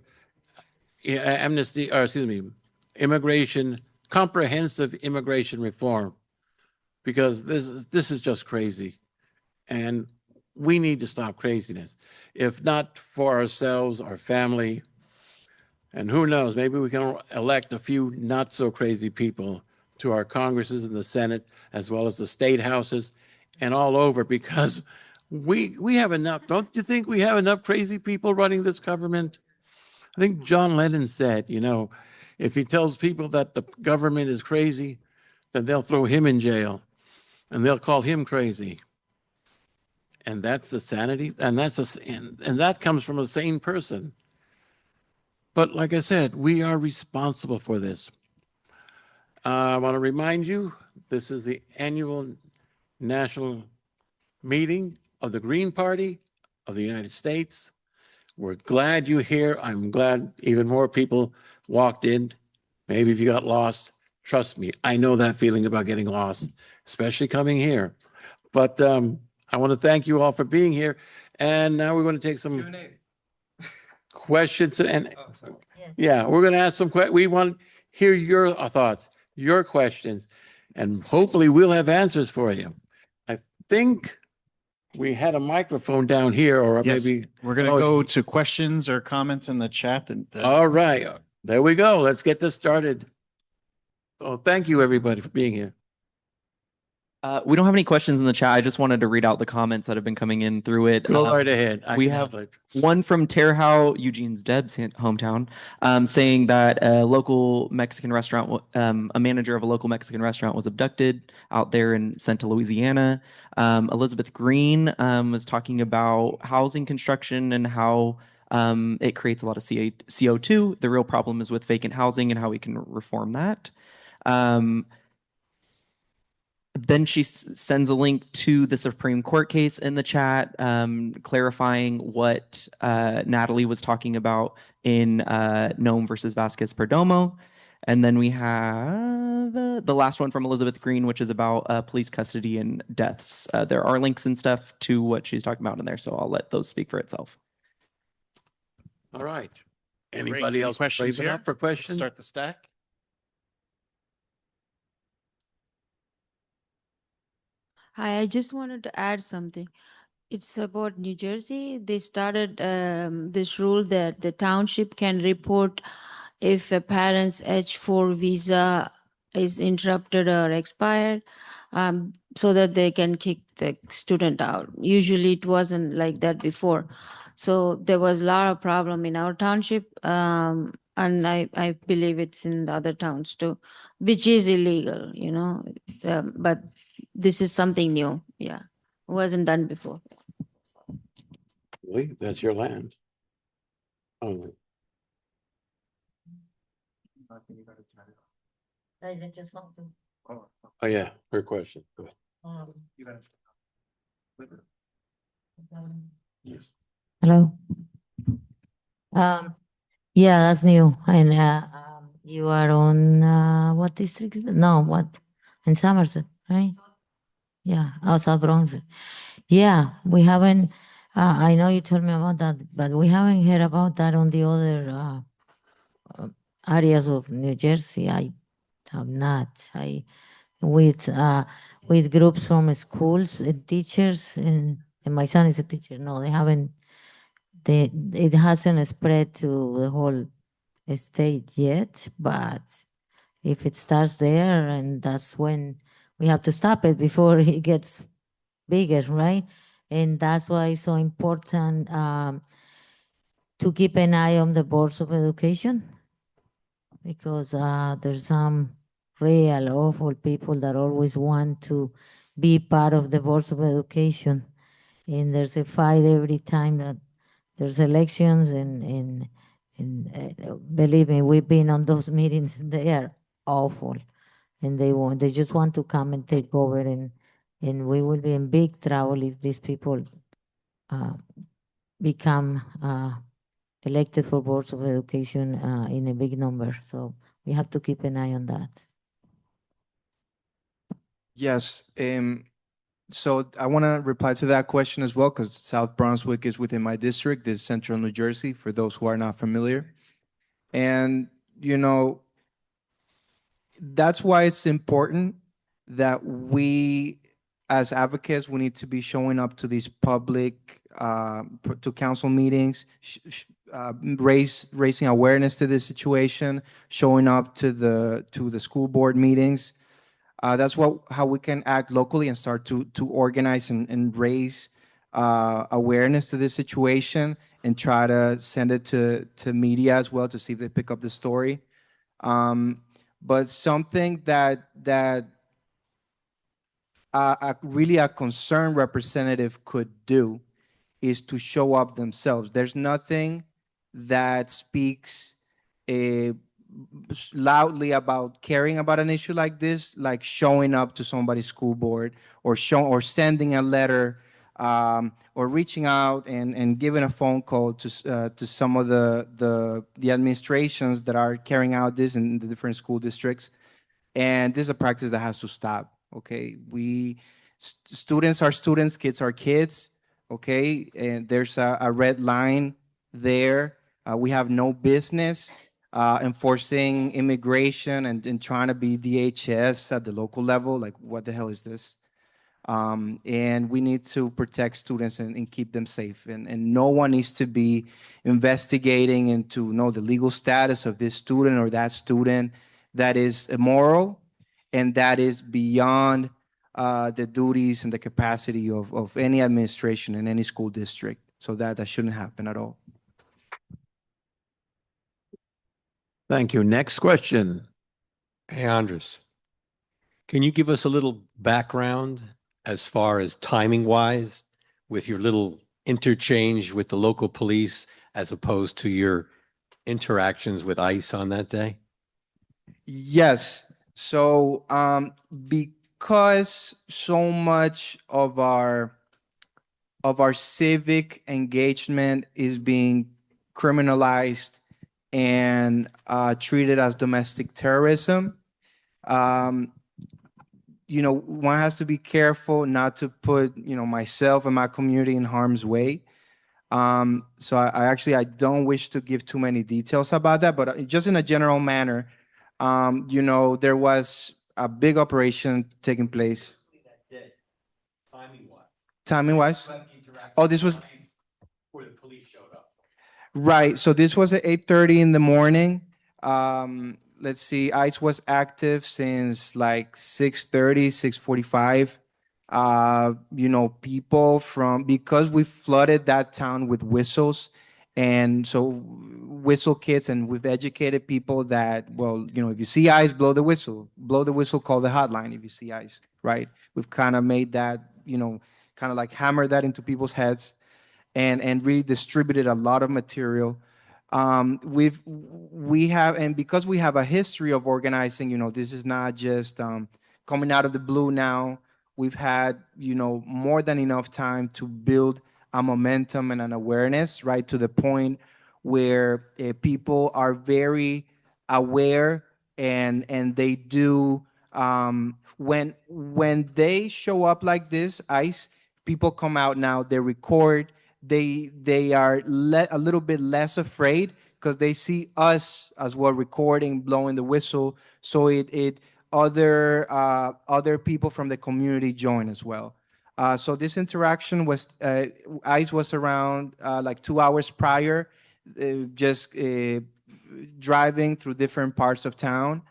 comprehensive immigration reform, because this is just crazy. And we need to stop craziness. If not for ourselves, our family, and who knows, maybe we can elect a few not so crazy people to our Congresses and the Senate, as well as the state houses and all over, because we have enough. Don't you think we have enough crazy people running this government? I think John Lennon said, if he tells people that the government is crazy, then they'll throw him in jail and they'll call him crazy. And that's the sanity, and that comes from a sane person. But like I said, we are responsible for this. I want to remind you, this is the annual national meeting of the Green Party of the United States. We're glad you're here. I'm glad even more people walked in. Maybe if you got lost, trust me, I know that feeling about getting lost, especially coming here. But I want to thank you all for being here. And now we're going to take some questions. And yeah, we're going to ask some questions. We want to hear your thoughts, your questions, and hopefully we'll have answers for you. I think we had a microphone down here, or Yes, maybe we're going to go to questions or comments in the chat. All right, there we go. Let's get this started. Oh, thank you everybody for being here. We don't have any questions in the chat. I just wanted to read out the comments that have been coming in through it. Go right ahead. We have one from Terhau, Eugene's Deb's hometown, saying that a local Mexican restaurant, a manager of a local Mexican restaurant was abducted out there and sent to Louisiana. Elizabeth Green was talking about housing construction and how it creates a lot of CO2. The real problem is with vacant housing and how we can reform that. Then she sends a link to the Supreme Court case in the chat, clarifying what Natalie was talking about in Nome versus Vasquez Perdomo. And then we have the last one from Elizabeth Green, which is about police custody and deaths. There are links and stuff to what she's talking about in there, so I'll let those speak for itself. All right. Anybody else questions here? Up for questions? Start the stack. Hi, I just wanted to add something. It's about New Jersey. They started this rule that the township can report if a parent's H-4 visa is interrupted or expired, so that they can kick the student out. Usually it wasn't like that before. So there was a lot of problem in our township, and I believe it's in the other towns too, which is illegal, but this is something new. Yeah, wasn't done before. Really? That's your land. Oh, oh yeah, her question. Go ahead. Hello. Yeah, that's new. And you are on what district? No, what? In Somerset, right? Yeah, oh, South Bronx. Yeah, we haven't. I know you told me about that, but we haven't heard about that on the other areas of New Jersey. I have not. I with groups from schools and teachers, and my son is a teacher. No, they haven't. It hasn't spread to the whole state yet, but if it starts there, and that's when we have to stop it before it gets bigger, right? And that's why it's so important to keep an eye on the boards of education, because there's some real awful people that always want to be part of the boards of education, and there's a fight every time that there's elections, and believe me, we've been on those meetings. They are awful, and they just want to come and take over, and we will be in big trouble if these people uh, become elected for boards of education in a big number. So we have to keep an eye on that. Yes. So I want to reply to that question as well, because South Brunswick is within my district. This is Central New Jersey, for those who are not familiar. And, you know, that's why it's important that we, as advocates, we need to be showing up to these public, to council meetings, raising awareness to this situation, showing up to the school board meetings. That's how we can act locally and start to organize and raise awareness to this situation, and try to send it to media as well to see if they pick up the story. But something that really a concerned representative could do is to show up themselves. There's nothing that speaks loudly about caring about an issue like this, like showing up to somebody's school board, or sending a letter, or reaching out and giving a phone call to some of the administrations that are carrying out this in the different school districts. And this is a practice that has to stop. Okay, students are students, kids are kids. Okay, and there's a red line there. We have no business enforcing immigration and trying to be DHS at the local level. Like, what the hell is this? And we need to protect students and keep them safe. And no one needs to be investigating into know the legal status of this student or that student. That is immoral, and that is beyond the duties and the capacity of any administration in any school district. So that shouldn't happen at all. Thank you. Next question. Hey, Andres, can you give us a little background as far as timing wise with your little interchange with the local police as opposed to your interactions with ICE on that day? Yes. So because so much of our civic engagement is being criminalized and treated as domestic terrorism, one has to be careful not to put myself and my community in harm's way. So I don't wish to give too many details about that, but just in a general manner, there was a big operation taking place. Timing wise? Oh, this was Before the police showed up. right. So this was at 8:30 in the morning. Let's see, ICE was active since like 6:30, 6:45. People because we flooded that town with whistles, and so whistle kits, and we've educated people that, well, if you see ICE, blow the whistle, call the hotline if you see ICE, right? We've kind of made that, kind of like hammer that into people's heads, and really distributed a lot of material. We have, and because we have a history of organizing, this is not just coming out of the blue now. We've had, more than enough time to build a momentum and an awareness, right, to the point where people are very aware and they do when they show up like this, ICE people come out now, they record, they are a little bit less afraid because they see us as well recording, blowing the whistle, so it other people from the community join as well. So this interaction was ICE was around like 2 hours prior, just driving through different parts of town,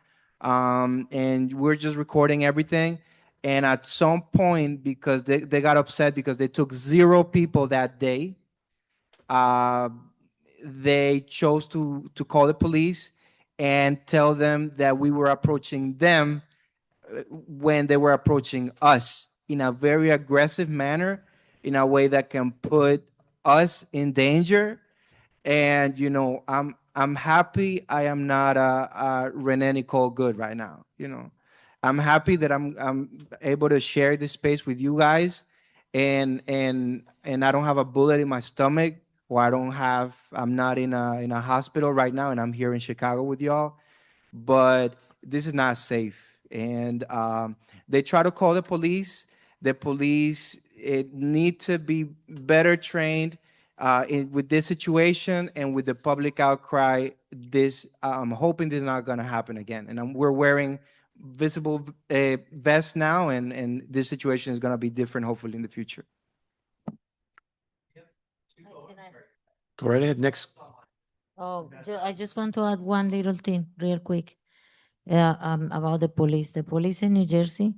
and we're just recording everything. And at some point, because they got upset because they took 0 people that day, uh, they chose to call the police and tell them that we were approaching them when they were approaching us in a very aggressive manner, in a way that can put us in danger. And I'm happy I am not a Rene Nicole Good right now. I'm happy that I'm able to share this space with you guys, and I don't have a bullet in my stomach, or I'm not in a hospital right now, and I'm here in Chicago with y'all. But this is not safe, and they try to call the police. The police need to be better trained with this situation, and with the public outcry. I'm hoping this is not going to happen again. And we're wearing visible vests now, and this situation is going to be different, hopefully, in the future. Go right ahead. Next. Oh, I just want to add one little thing real quick about the police. The police in New Jersey,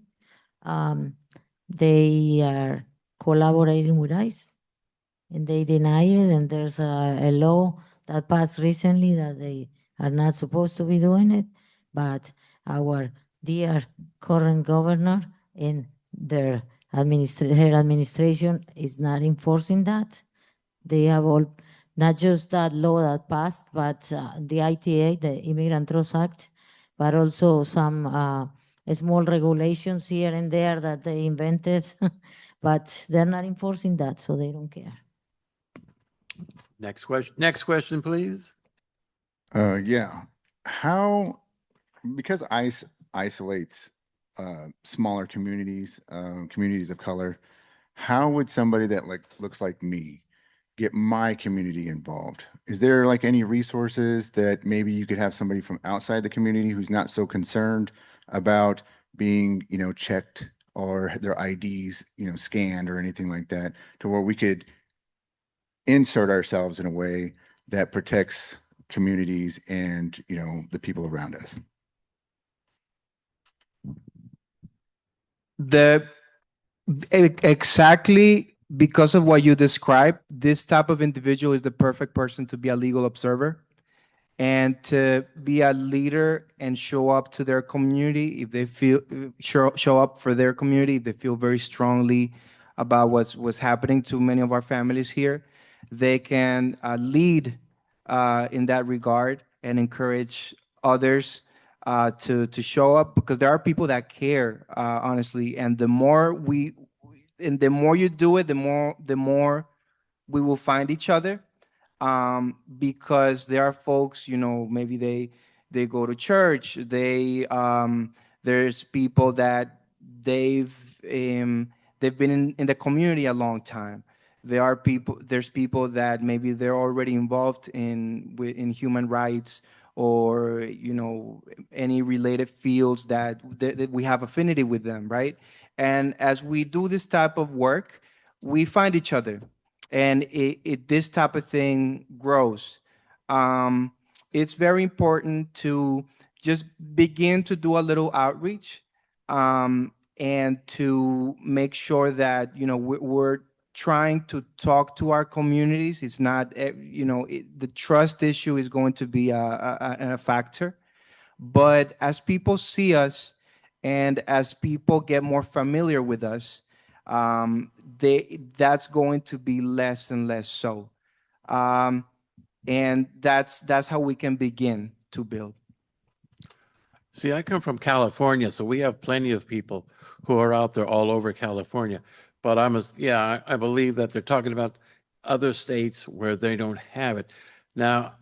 they are collaborating with ICE, and they deny it. And there's a law that passed recently that they are not supposed to be doing it. But our dear current governor and her administration is not enforcing that. They have all, not just that law that passed, but the ITA, the Immigrant Trust Act, but also some small regulations here and there that they invented, but they're not enforcing that, so they don't care. Next question. Next question, please. Yeah. How, because ICE isolates smaller communities, communities of color, how would somebody that looks like me get my community involved? Is there like any resources that maybe you could have somebody from outside the community who's not so concerned about being, checked, or their IDs, scanned or anything like that, to where we could insert ourselves in a way that protects communities and, the people around us? Exactly because of what you described, this type of individual is the perfect person to be a legal observer and to be a leader and show up to their community if they feel show up for their community, if they feel very strongly about what's happening to many of our families here. They can lead in that regard and encourage others to show up, because there are people that care, honestly. And the more you do it, the more we will find each other, because there are folks, maybe they go to church. There's people that they've been in the community a long time. There's people that maybe they're already involved in human rights, or any related fields that we have affinity with them, right? And as we do this type of work, we find each other, and this type of thing grows. It's very important to just begin to do a little outreach, and to make sure that we're trying to talk to our communities. It's not, the trust issue is going to be a factor, but as people see us and as people get more familiar with us, that's going to be less and less so. And that's how we can begin to build. See, I come from California, so we have plenty of people who are out there all over California. But I believe that they're talking about other states where they don't have it. Now,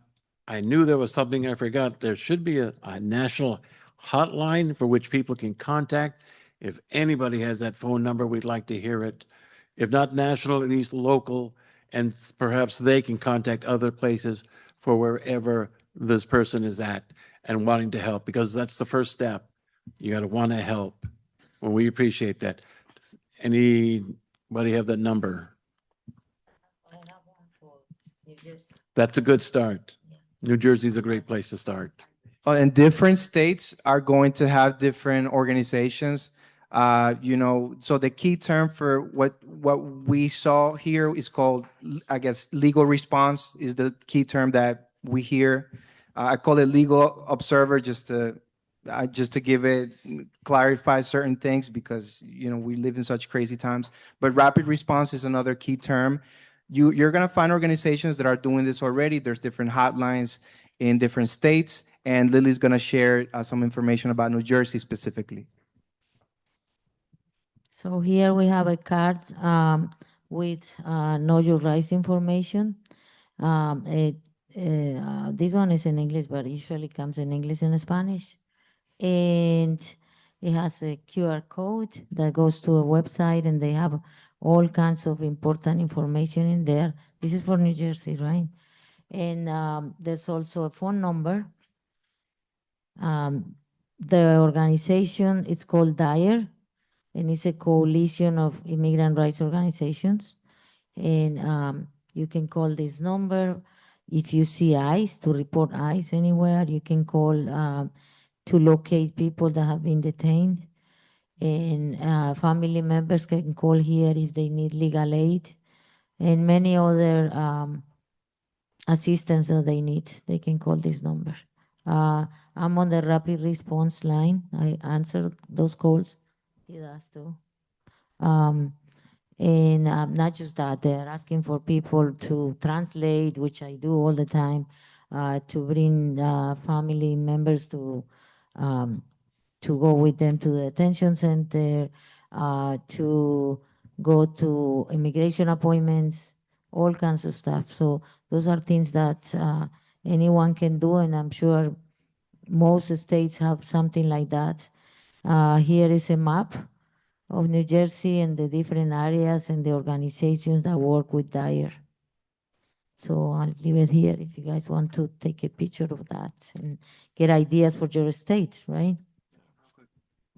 I knew there was something I forgot. There should be a national hotline for which people can contact. If anybody has that phone number, we'd like to hear it. If not national, at least local, and perhaps they can contact other places for wherever this person is at and wanting to help, because that's the first step. You got to want to help. Well, we appreciate that. Anybody have that number? That's a good start. New Jersey's a great place to start. And different states are going to have different organizations. So the key term for what we saw here is called, I guess, legal response is the key term that we hear. I call it legal observer just to give it, clarify certain things because, we live in such crazy times. But rapid response is another key term. You're going to find organizations that are doing this already. There's different hotlines in different states, and Lily's going to share some information about New Jersey specifically. So here we have a card with Know Your Rights information. This one is in English, but usually comes in English and Spanish. And it has a QR code that goes to a website, and they have all kinds of important information in there. This is for New Jersey, right? And there's also a phone number. The organization is called DIRE, and it's a coalition of immigrant rights organizations. And you can call this number if you see ICE, to report ICE anywhere. You can call to locate people that have been detained. And family members can call here if they need legal aid, and many other assistance that they need. They can call this number. I'm on the rapid response line. I answer those calls. He does too. And not just that, they're asking for people to translate, which I do all the time, to bring family members to go with them to the detention center, to go to immigration appointments, all kinds of stuff. So those are things that anyone can do, and I'm sure most states have something like that. Here is a map of New Jersey and the different areas and the organizations that work with DIRE. So I'll leave it here if you guys want to take a picture of that and get ideas for your state, right?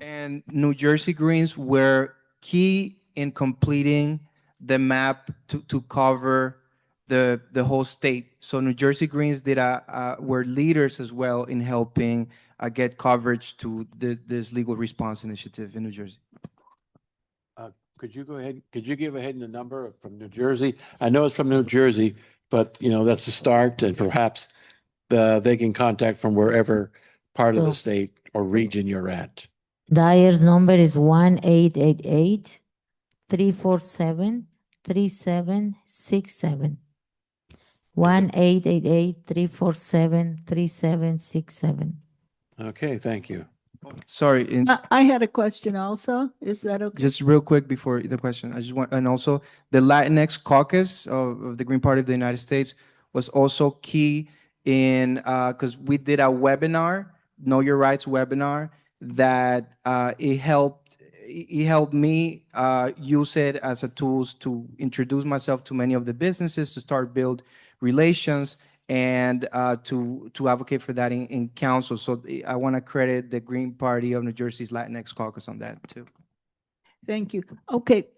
And New Jersey Greens were key in completing the map to cover the whole state. So New Jersey Greens were leaders as well in helping get coverage to this legal response initiative in New Jersey. Could you go ahead? Could you give ahead the number from New Jersey? I know it's from New Jersey, but that's a start, and perhaps they can contact from wherever part of the state or region you're at. DIRE's number is 1-888-347-3767. 1-888-347-3767. Okay, thank you. Sorry, I had a question also. Is that okay? just real quick before the question, I just want, and also the Latinx caucus of the Green Party of the United States was also key in, because we did a webinar, Know Your Rights webinar, that it helped me use it as a tools to introduce myself to many of the businesses, to start build relations, and to advocate for that in council. So I want to credit the Green Party of New Jersey's Latinx caucus on that too. Thank you. Okay.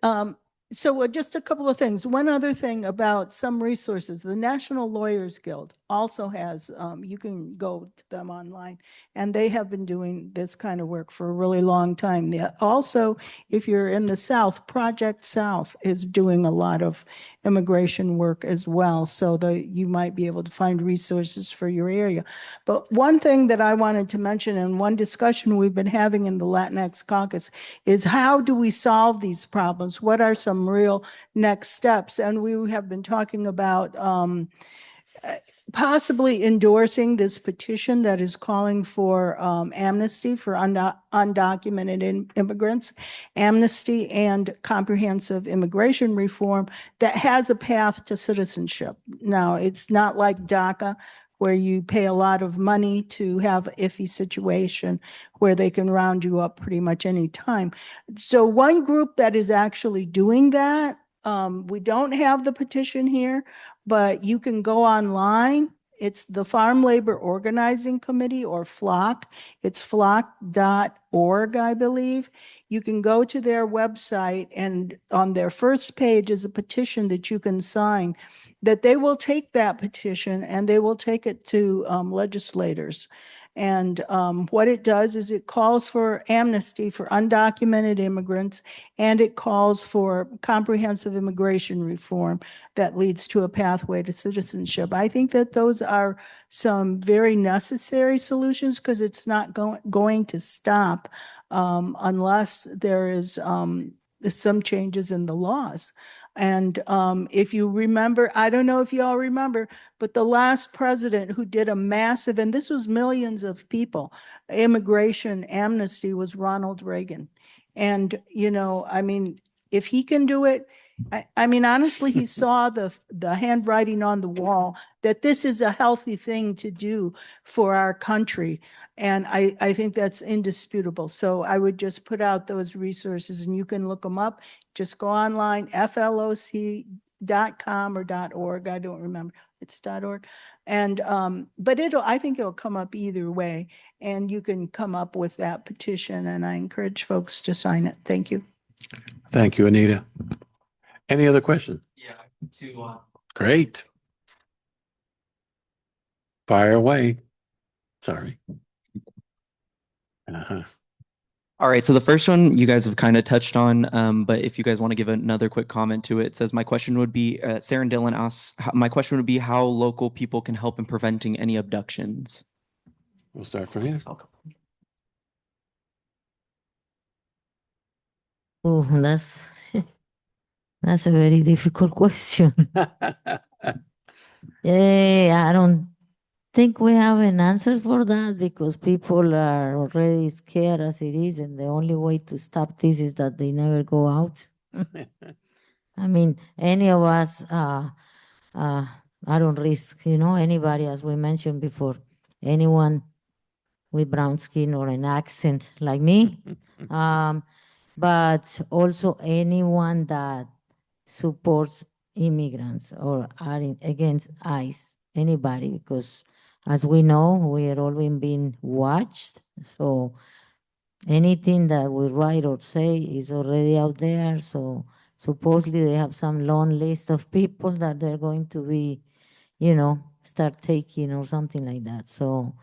So just a couple of things. One other thing about some resources, the National Lawyers Guild also has, you can go to them online, and they have been doing this kind of work for a really long time. Also, if you're in the South, Project South is doing a lot of immigration work as well, so that you might be able to find resources for your area. But one thing that I wanted to mention, and one discussion we've been having in the Latinx caucus, is how do we solve these problems? What are some real next steps? And we have been talking about possibly endorsing this petition that is calling for amnesty for undocumented immigrants, amnesty and comprehensive immigration reform that has a path to citizenship. Now, it's not like DACA, where you pay a lot of money to have an iffy situation where they can round you up pretty much any time. So one group that is actually doing that, we don't have the petition here, but you can go online. It's the Farm Labor Organizing Committee, or FLOC. It's flock.org, I believe. You can go to their website, and on their first page is a petition that you can sign, that they will take that petition and they will take it to legislators. And what it does is it calls for amnesty for undocumented immigrants, and it calls for comprehensive immigration reform that leads to a pathway to citizenship. I think that those are some very necessary solutions, because it's not going to stop unless there is some changes in the laws. And if you remember, I don't know if you all remember, but the last president who did a massive, and this was millions of people, immigration amnesty was Ronald Reagan. And, you know, I mean, if he can do it, I mean, honestly, he saw the handwriting on the wall that this is a healthy thing to do for our country. And I think that's indisputable. So I would just put out those resources, and you can look them up. Just go online, floc.com or .org. I don't remember. It's .org. And but I think it'll come up either way, and you can come up with that petition, and I encourage folks to sign it. Thank you. Thank you, Anita. Any other questions? Yeah, Great. Fire away. Sorry. All right, so the first one you guys have kind of touched on, but if you guys want to give another quick comment to it, it says, my question would be, Sarah and Dylan asks, my question would be how local people can help in preventing any abductions. We'll start from here. Oh, that's a very difficult question. I don't think we have an answer for that, because people are already scared as it is, and the only way to stop this is that they never go out. I mean, any of us are on risk, you know, anybody, as we mentioned before, anyone with brown skin or an accent like me, but also anyone that supports immigrants or are against ICE, anybody, because as we know, we are all being watched. So anything that we write or say is already out there. So supposedly they have some long list of people that they're going to be, you know, start taking or something like that. So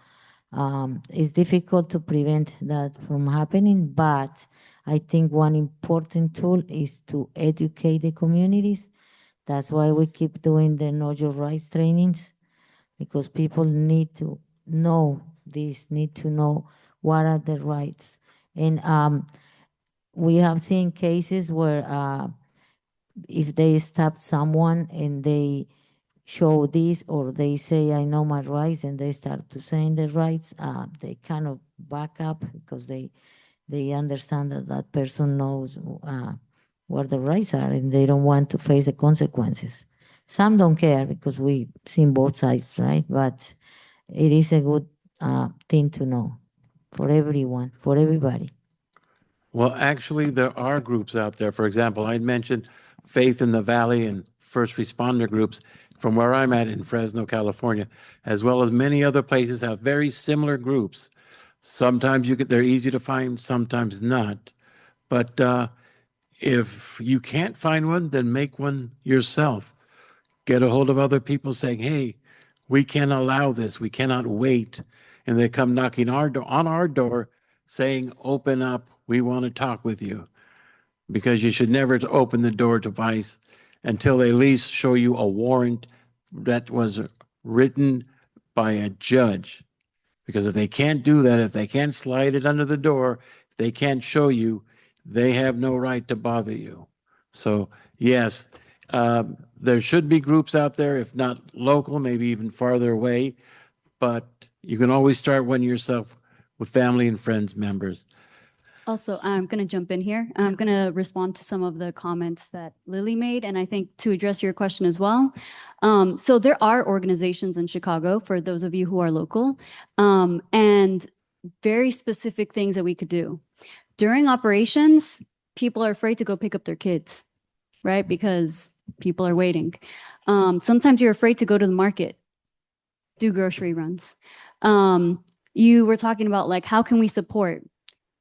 it's difficult to prevent that from happening, but I think one important tool is to educate the communities. That's why we keep doing the Know Your Rights trainings, because people need to know this, need to know what are the rights. And we have seen cases where if they stop someone and they show this, or they say, I know my rights, and they start to saying the rights, they kind of back up, because they understand that that person knows what the rights are, and they don't want to face the consequences. Some don't care, because we've seen both sides, right? But it is a good thing to know for everyone, for everybody. Well, actually, there are groups out there. For example, I mentioned Faith in the Valley and first responder groups from where I'm at in Fresno, California, as well as many other places have very similar groups. Sometimes they're easy to find, sometimes not. But if you can't find one, then make one yourself. Get a hold of other people saying, hey, we can't allow this. We cannot wait. And they come knocking on our door saying, open up. We want to talk with you. Because you should never open the door to ICE until they at least show you a warrant that was written by a judge. Because if they can't do that, if they can't slide it under the door, if they can't show you, they have no right to bother you. So yes, There should be groups out there, if not local, maybe even farther away, but you can always start one yourself with family and friends members. Also, I'm going to jump in here. I'm going to respond to some of the comments that Lily made, and I think to address your question as well. So there are organizations in Chicago, for those of you who are local, and very specific things that we could do. During operations, people are afraid to go pick up their kids, right? Because people are waiting. Sometimes you're afraid to go to the market, do grocery runs. You were talking about like, how can we support?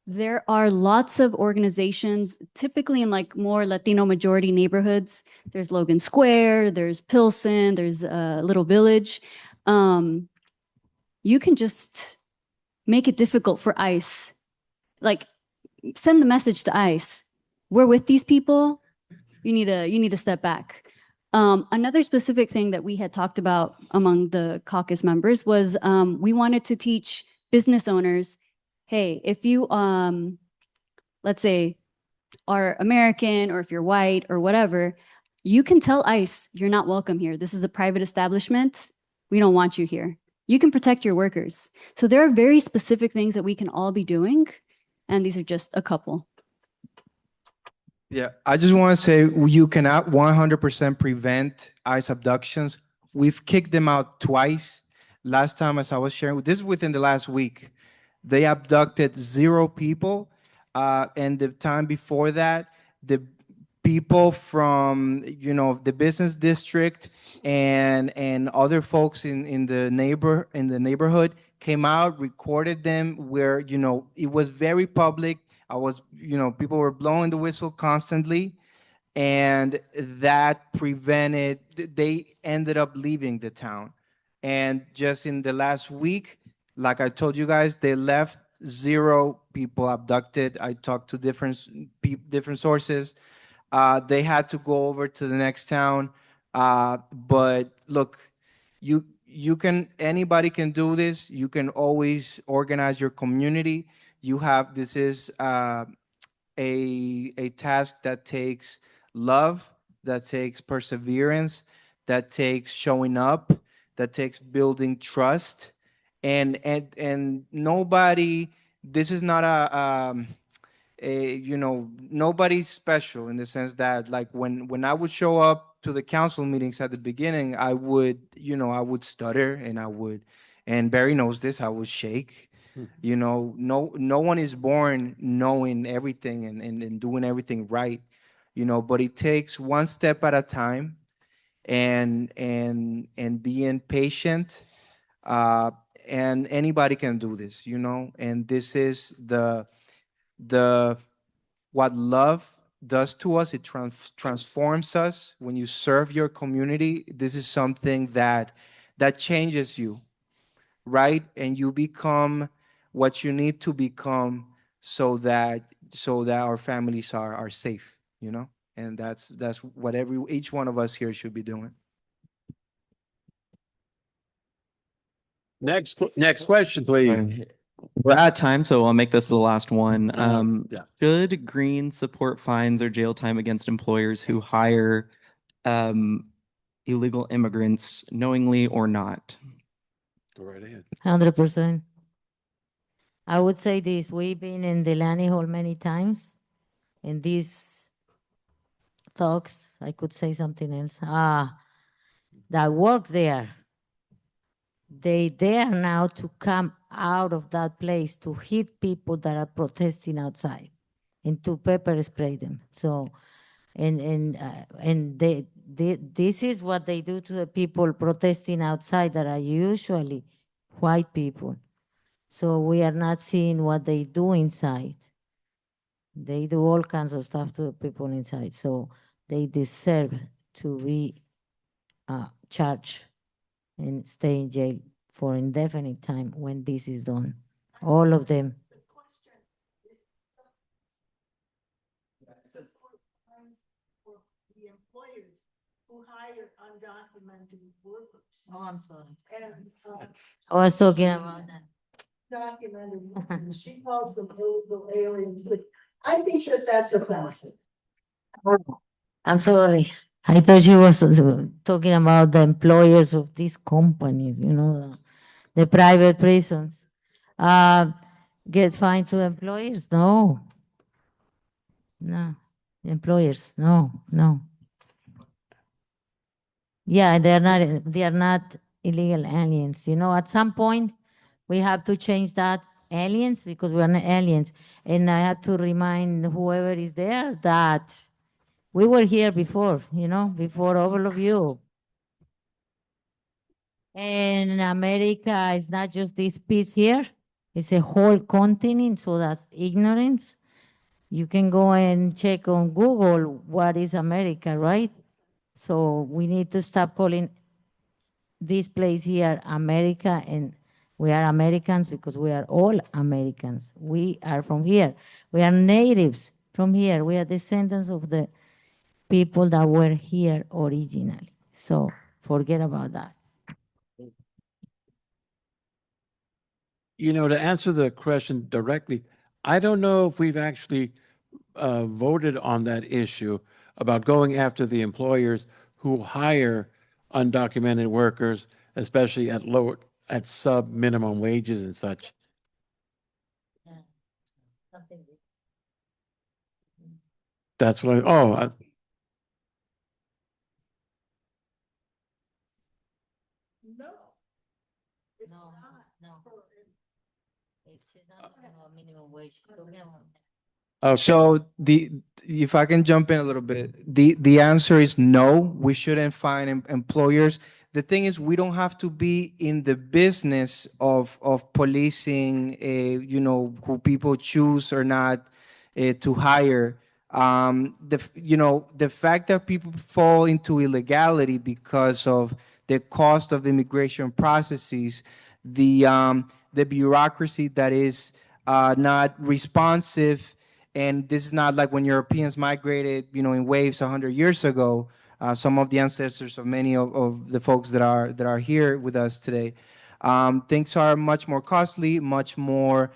There are lots of organizations, typically in like more Latino majority neighborhoods. There's Logan Square, there's Pilsen, there's Little Village. You can just make it difficult for ICE. Like, send the message to ICE. We're with these people. You need to step back. Another specific thing that we had talked about among the caucus members was we wanted to teach business owners, hey, if you, let's say, are American or if you're white or whatever, you can tell ICE you're not welcome here. This is a private establishment. We don't want you here. You can protect your workers. So there are very specific things that we can all be doing, and these are just a couple. Yeah, I just want to say you cannot 100% prevent ICE abductions. We've kicked them out twice. Last time, as I was sharing, this is within the last week, they abducted 0 people. And the time before that, the people from, you know, the business district and other folks in the neighborhood came out, recorded them where, you know, it was very public. People were blowing the whistle constantly, and that prevented, they ended up leaving the town. And just in the last week, like I told you guys, they left 0 people abducted. I talked to different sources. They had to go over to the next town. But look, anybody can do this. You can always organize your community. This is a task that takes love, that takes perseverance, that takes showing up, that takes building trust, and nobody. This is not nobody's special in the sense that, like, when I would show up to the council meetings at the beginning, I would stutter, and Barry knows this, I would shake. No one is born knowing everything and doing everything right, but it takes one step at a time, and being patient, and anybody can do this, and this is what love does to us. It transforms us. When you serve your community, this is something that changes you, right? And you become what you need to become so that our families are safe, and that's what each one of us here should be doing. Next question, please. We're at time, so I'll make this the last one. Yeah. Should Green support fines or jail time against employers who hire illegal immigrants knowingly or not? Go right ahead. 100%. I would say this, we've been in the Lanny Hall many times. In these talks, I could say something else. That work there, they dare now to come out of that place to hit people that are protesting outside and to pepper spray them. So, this is what they do to the people protesting outside that are usually white people. So we are not seeing what they do inside. They do all kinds of stuff to the people inside. So they deserve to be charged and stay in jail for indefinite time when this is done. All of them. The employers who hire undocumented workers. Oh, I'm sorry. And I was talking about that. documented workers. She calls them illegal aliens, but I think that's offensive. I'm sorry. I thought she was talking about the employers of these companies, the private prisons. Uh, get fined to employers? No. No. Employers, no, no. Yeah, they are not illegal aliens. At some point we have to change that aliens because we are not aliens. And I have to remind whoever is there that we were here before, before all of you. And America is not just this piece here, it's a whole continent, so that's ignorance. You can go and check on Google what is America, right? So we need to stop calling this place here America, and we are Americans because we are all Americans. We are from here. We are natives from here. We are descendants of the people that were here originally. So forget about that. To answer the question directly, I don't know if we've actually voted on that issue about going after the employers who hire undocumented workers, especially at sub minimum wages and such. That's what No. She's not talking about minimum wage. She's talking about Okay. So if I can jump in a little bit, the answer is no. We shouldn't fine employers. The thing is, we don't have to be in the business of policing, who people choose or not to hire. The fact that people fall into illegality because of the cost of immigration processes, the bureaucracy that is not responsive. And this is not like when Europeans migrated, in waves 100 years ago. Some of the ancestors of many of the folks that are here with us today. Things are much more costly, much more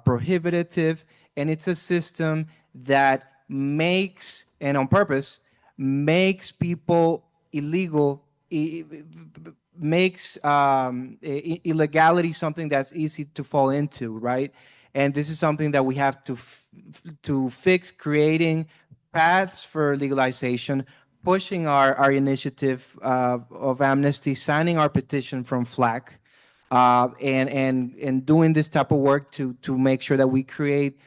prohibitive, and it's a system that makes, and on purpose, makes people illegal, makes illegality something that's easy to fall into, right? And this is something that we have to fix, creating paths for legalization, pushing our initiative of amnesty, signing our petition from FLAC, and doing this type of work to make sure that we create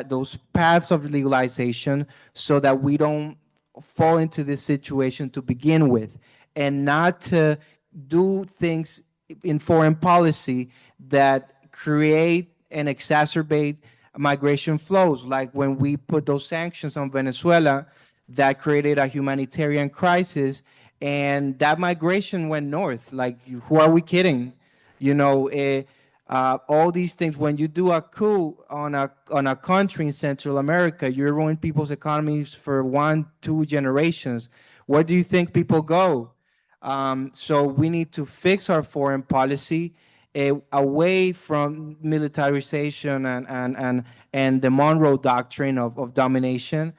those paths of legalization so that we don't fall into this situation to begin with, and not to do things in foreign policy that create and exacerbate migration flows, like when we put those sanctions on Venezuela that created a humanitarian crisis, and that migration went north. Like, who are we kidding? All these things. When you do a coup on a country in Central America, you ruin people's economies for 1-2 generations. Where do you think people go? So we need to fix our foreign policy away from militarization and the Monroe Doctrine of domination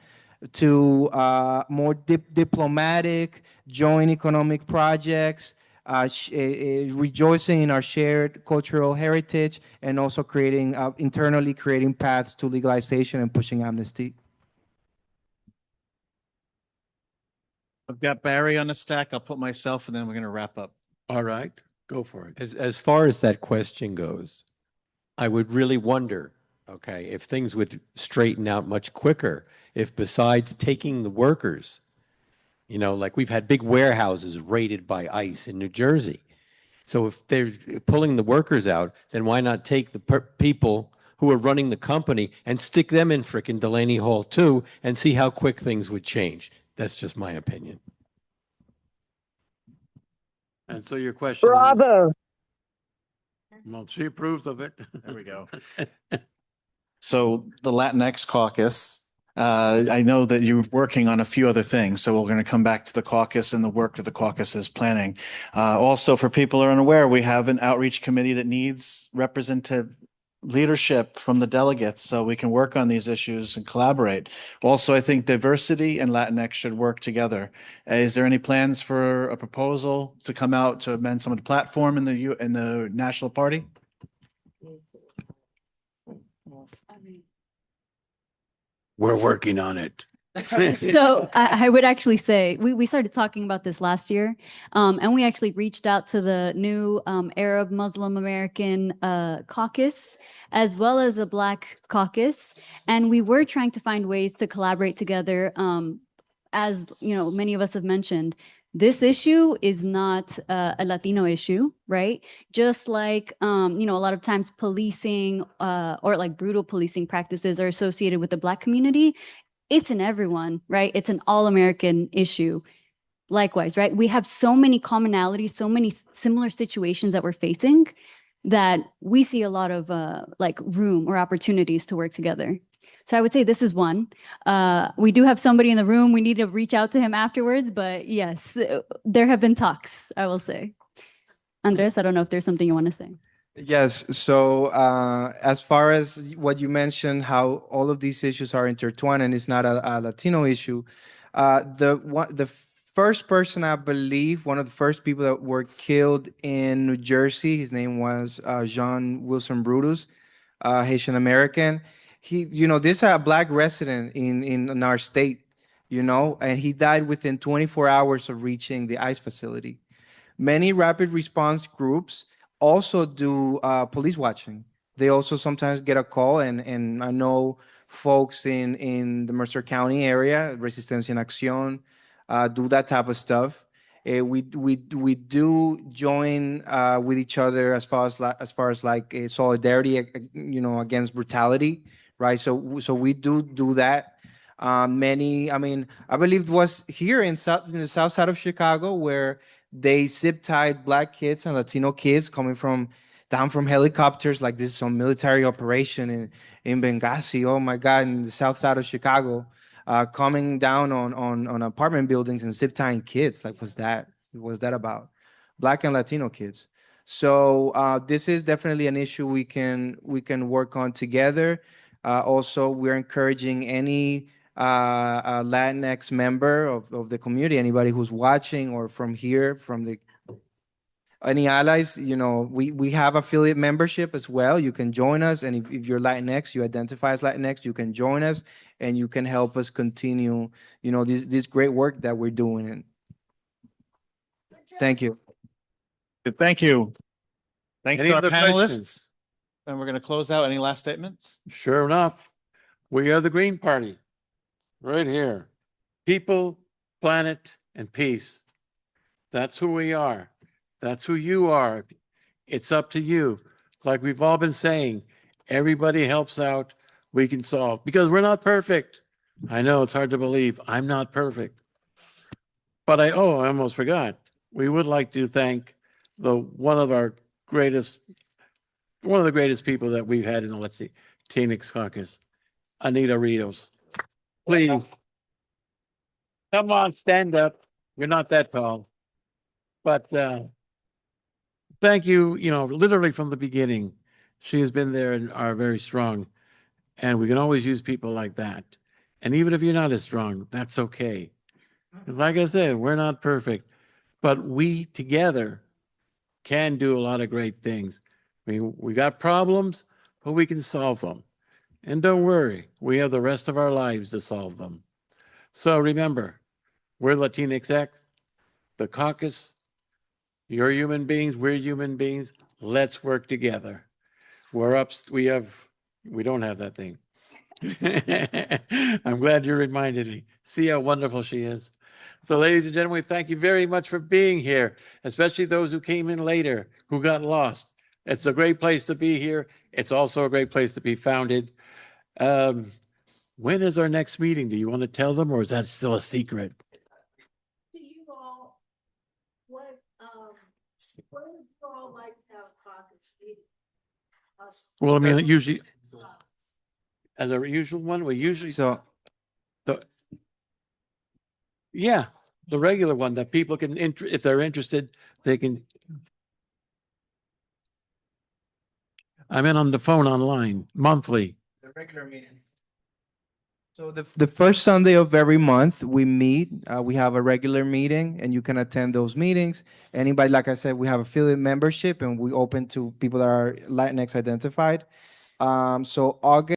to more diplomatic, joint economic projects, rejoicing in our shared cultural heritage, and also internally creating paths to legalization and pushing amnesty. I've got Barry on the stack. I'll put myself, and then we're going to wrap up. All right, go for it. As far as that question goes, I would really wonder, okay, if things would straighten out much quicker, if besides taking the workers, like we've had big warehouses raided by ICE in New Jersey. So if they're pulling the workers out, then why not take the people who are running the company and stick them in frickin' Delaney Hall too, and see how quick things would change? That's just my opinion. And so your question Bravo. Well, she approves of it. There we go. So the Latinx caucus, I know that you're working on a few other things, so we're going to come back to the caucus and the work that the caucus is planning. Also, for people who are unaware, we have an outreach committee that needs leadership from the delegates so we can work on these issues and collaborate. Also, I think diversity and Latinx should work together. Is there any plans for a proposal to come out to amend some of the platform in the National Party? We're working on it. So I would actually say we started talking about this last year, and we actually reached out to the new Arab Muslim American caucus, as well as the Black caucus, and we were trying to find ways to collaborate together. As you know, many of us have mentioned, this issue is not a Latino issue, right? Just like you know, a lot of times policing or like brutal policing practices are associated with the Black community. It's in everyone, right? It's an all-American issue. Likewise, right? We have so many commonalities, so many similar situations that we're facing that we see a lot of like room or opportunities to work together. So I would say this is one. We do have somebody in the room. We need to reach out to him afterwards, but yes, there have been talks, I will say. Andres, I don't know if there's something you want to say. Yes. So as far as what you mentioned, how all of these issues are intertwined and it's not a Latino issue, the first person, I believe, one of the first people that were killed in New Jersey, his name was John Wilson Brutus, Haitian American. He, you know, this is a Black resident in our state, you know, and he died within 24 hours of reaching the ICE facility. Many rapid response groups also do police watching. They also sometimes get a call, and I know folks in the Mercer County area, Resistencia en Acción, do that type of stuff. We do join with each other as far as like a solidarity, you know, against brutality, right? So we do that. Many, I mean, I believe it was here in the south side of Chicago where they zip tied Black kids and Latino kids coming down from helicopters, like this is some military operation in Benghazi. Oh my God, in the south side of Chicago, coming down on apartment buildings and zip tying kids. Like, what's that about? Black and Latino kids. So this is definitely an issue we can work on together. Also, we're encouraging any a Latinx member of the community, anybody who's watching or from here, any allies, you know, we have affiliate membership as well. You can join us. And if you're Latinx, you identify as Latinx, you can join us and you can help us continue, you know, this great work that we're doing. And thank you. Thank you. Thanks Any to our other panelists. questions? And we're going to close out. Any last statements? Sure enough, we are the Green Party, right here. People, planet, and peace. That's who we are. That's who you are. It's up to you. Like we've all been saying, everybody helps out, we can solve. Because we're not perfect. I know it's hard to believe. I'm not perfect. But I almost forgot. We would like to thank one of the greatest people that we've had in the Latinx caucus, Anita Rios. Please. Come on, stand up. You're not that tall. But thank you, you know, literally from the beginning. She has been there and are very strong. And we can always use people like that. And even if you're not as strong, that's okay. Like I said, we're not perfect, but we together can do a lot of great things. I mean, we got problems, but we can solve them. And don't worry, we have the rest of our lives to solve them. So remember, we're Latinx X, the caucus. You're human beings, we're human beings. Let's work together. We don't have that thing. I'm glad you reminded me. See how wonderful she is. So ladies and gentlemen, thank you very much for being here, especially those who came in later, who got lost. It's a great place to be here. It's also a great place to be founded. When is our next meeting? Do you want to tell them, or is that still a secret? Do you all, what would you all like to have caucus meeting? Well, I mean, usually, as a usual one, we usually the regular one that people can, if they're interested, they can. I meant on the phone online, monthly. The regular meetings. So the first Sunday of every month, we meet, we have a regular meeting, and you can attend those meetings. Anybody, like I said, we have affiliate membership, and we open to people that are Latinx identified. So August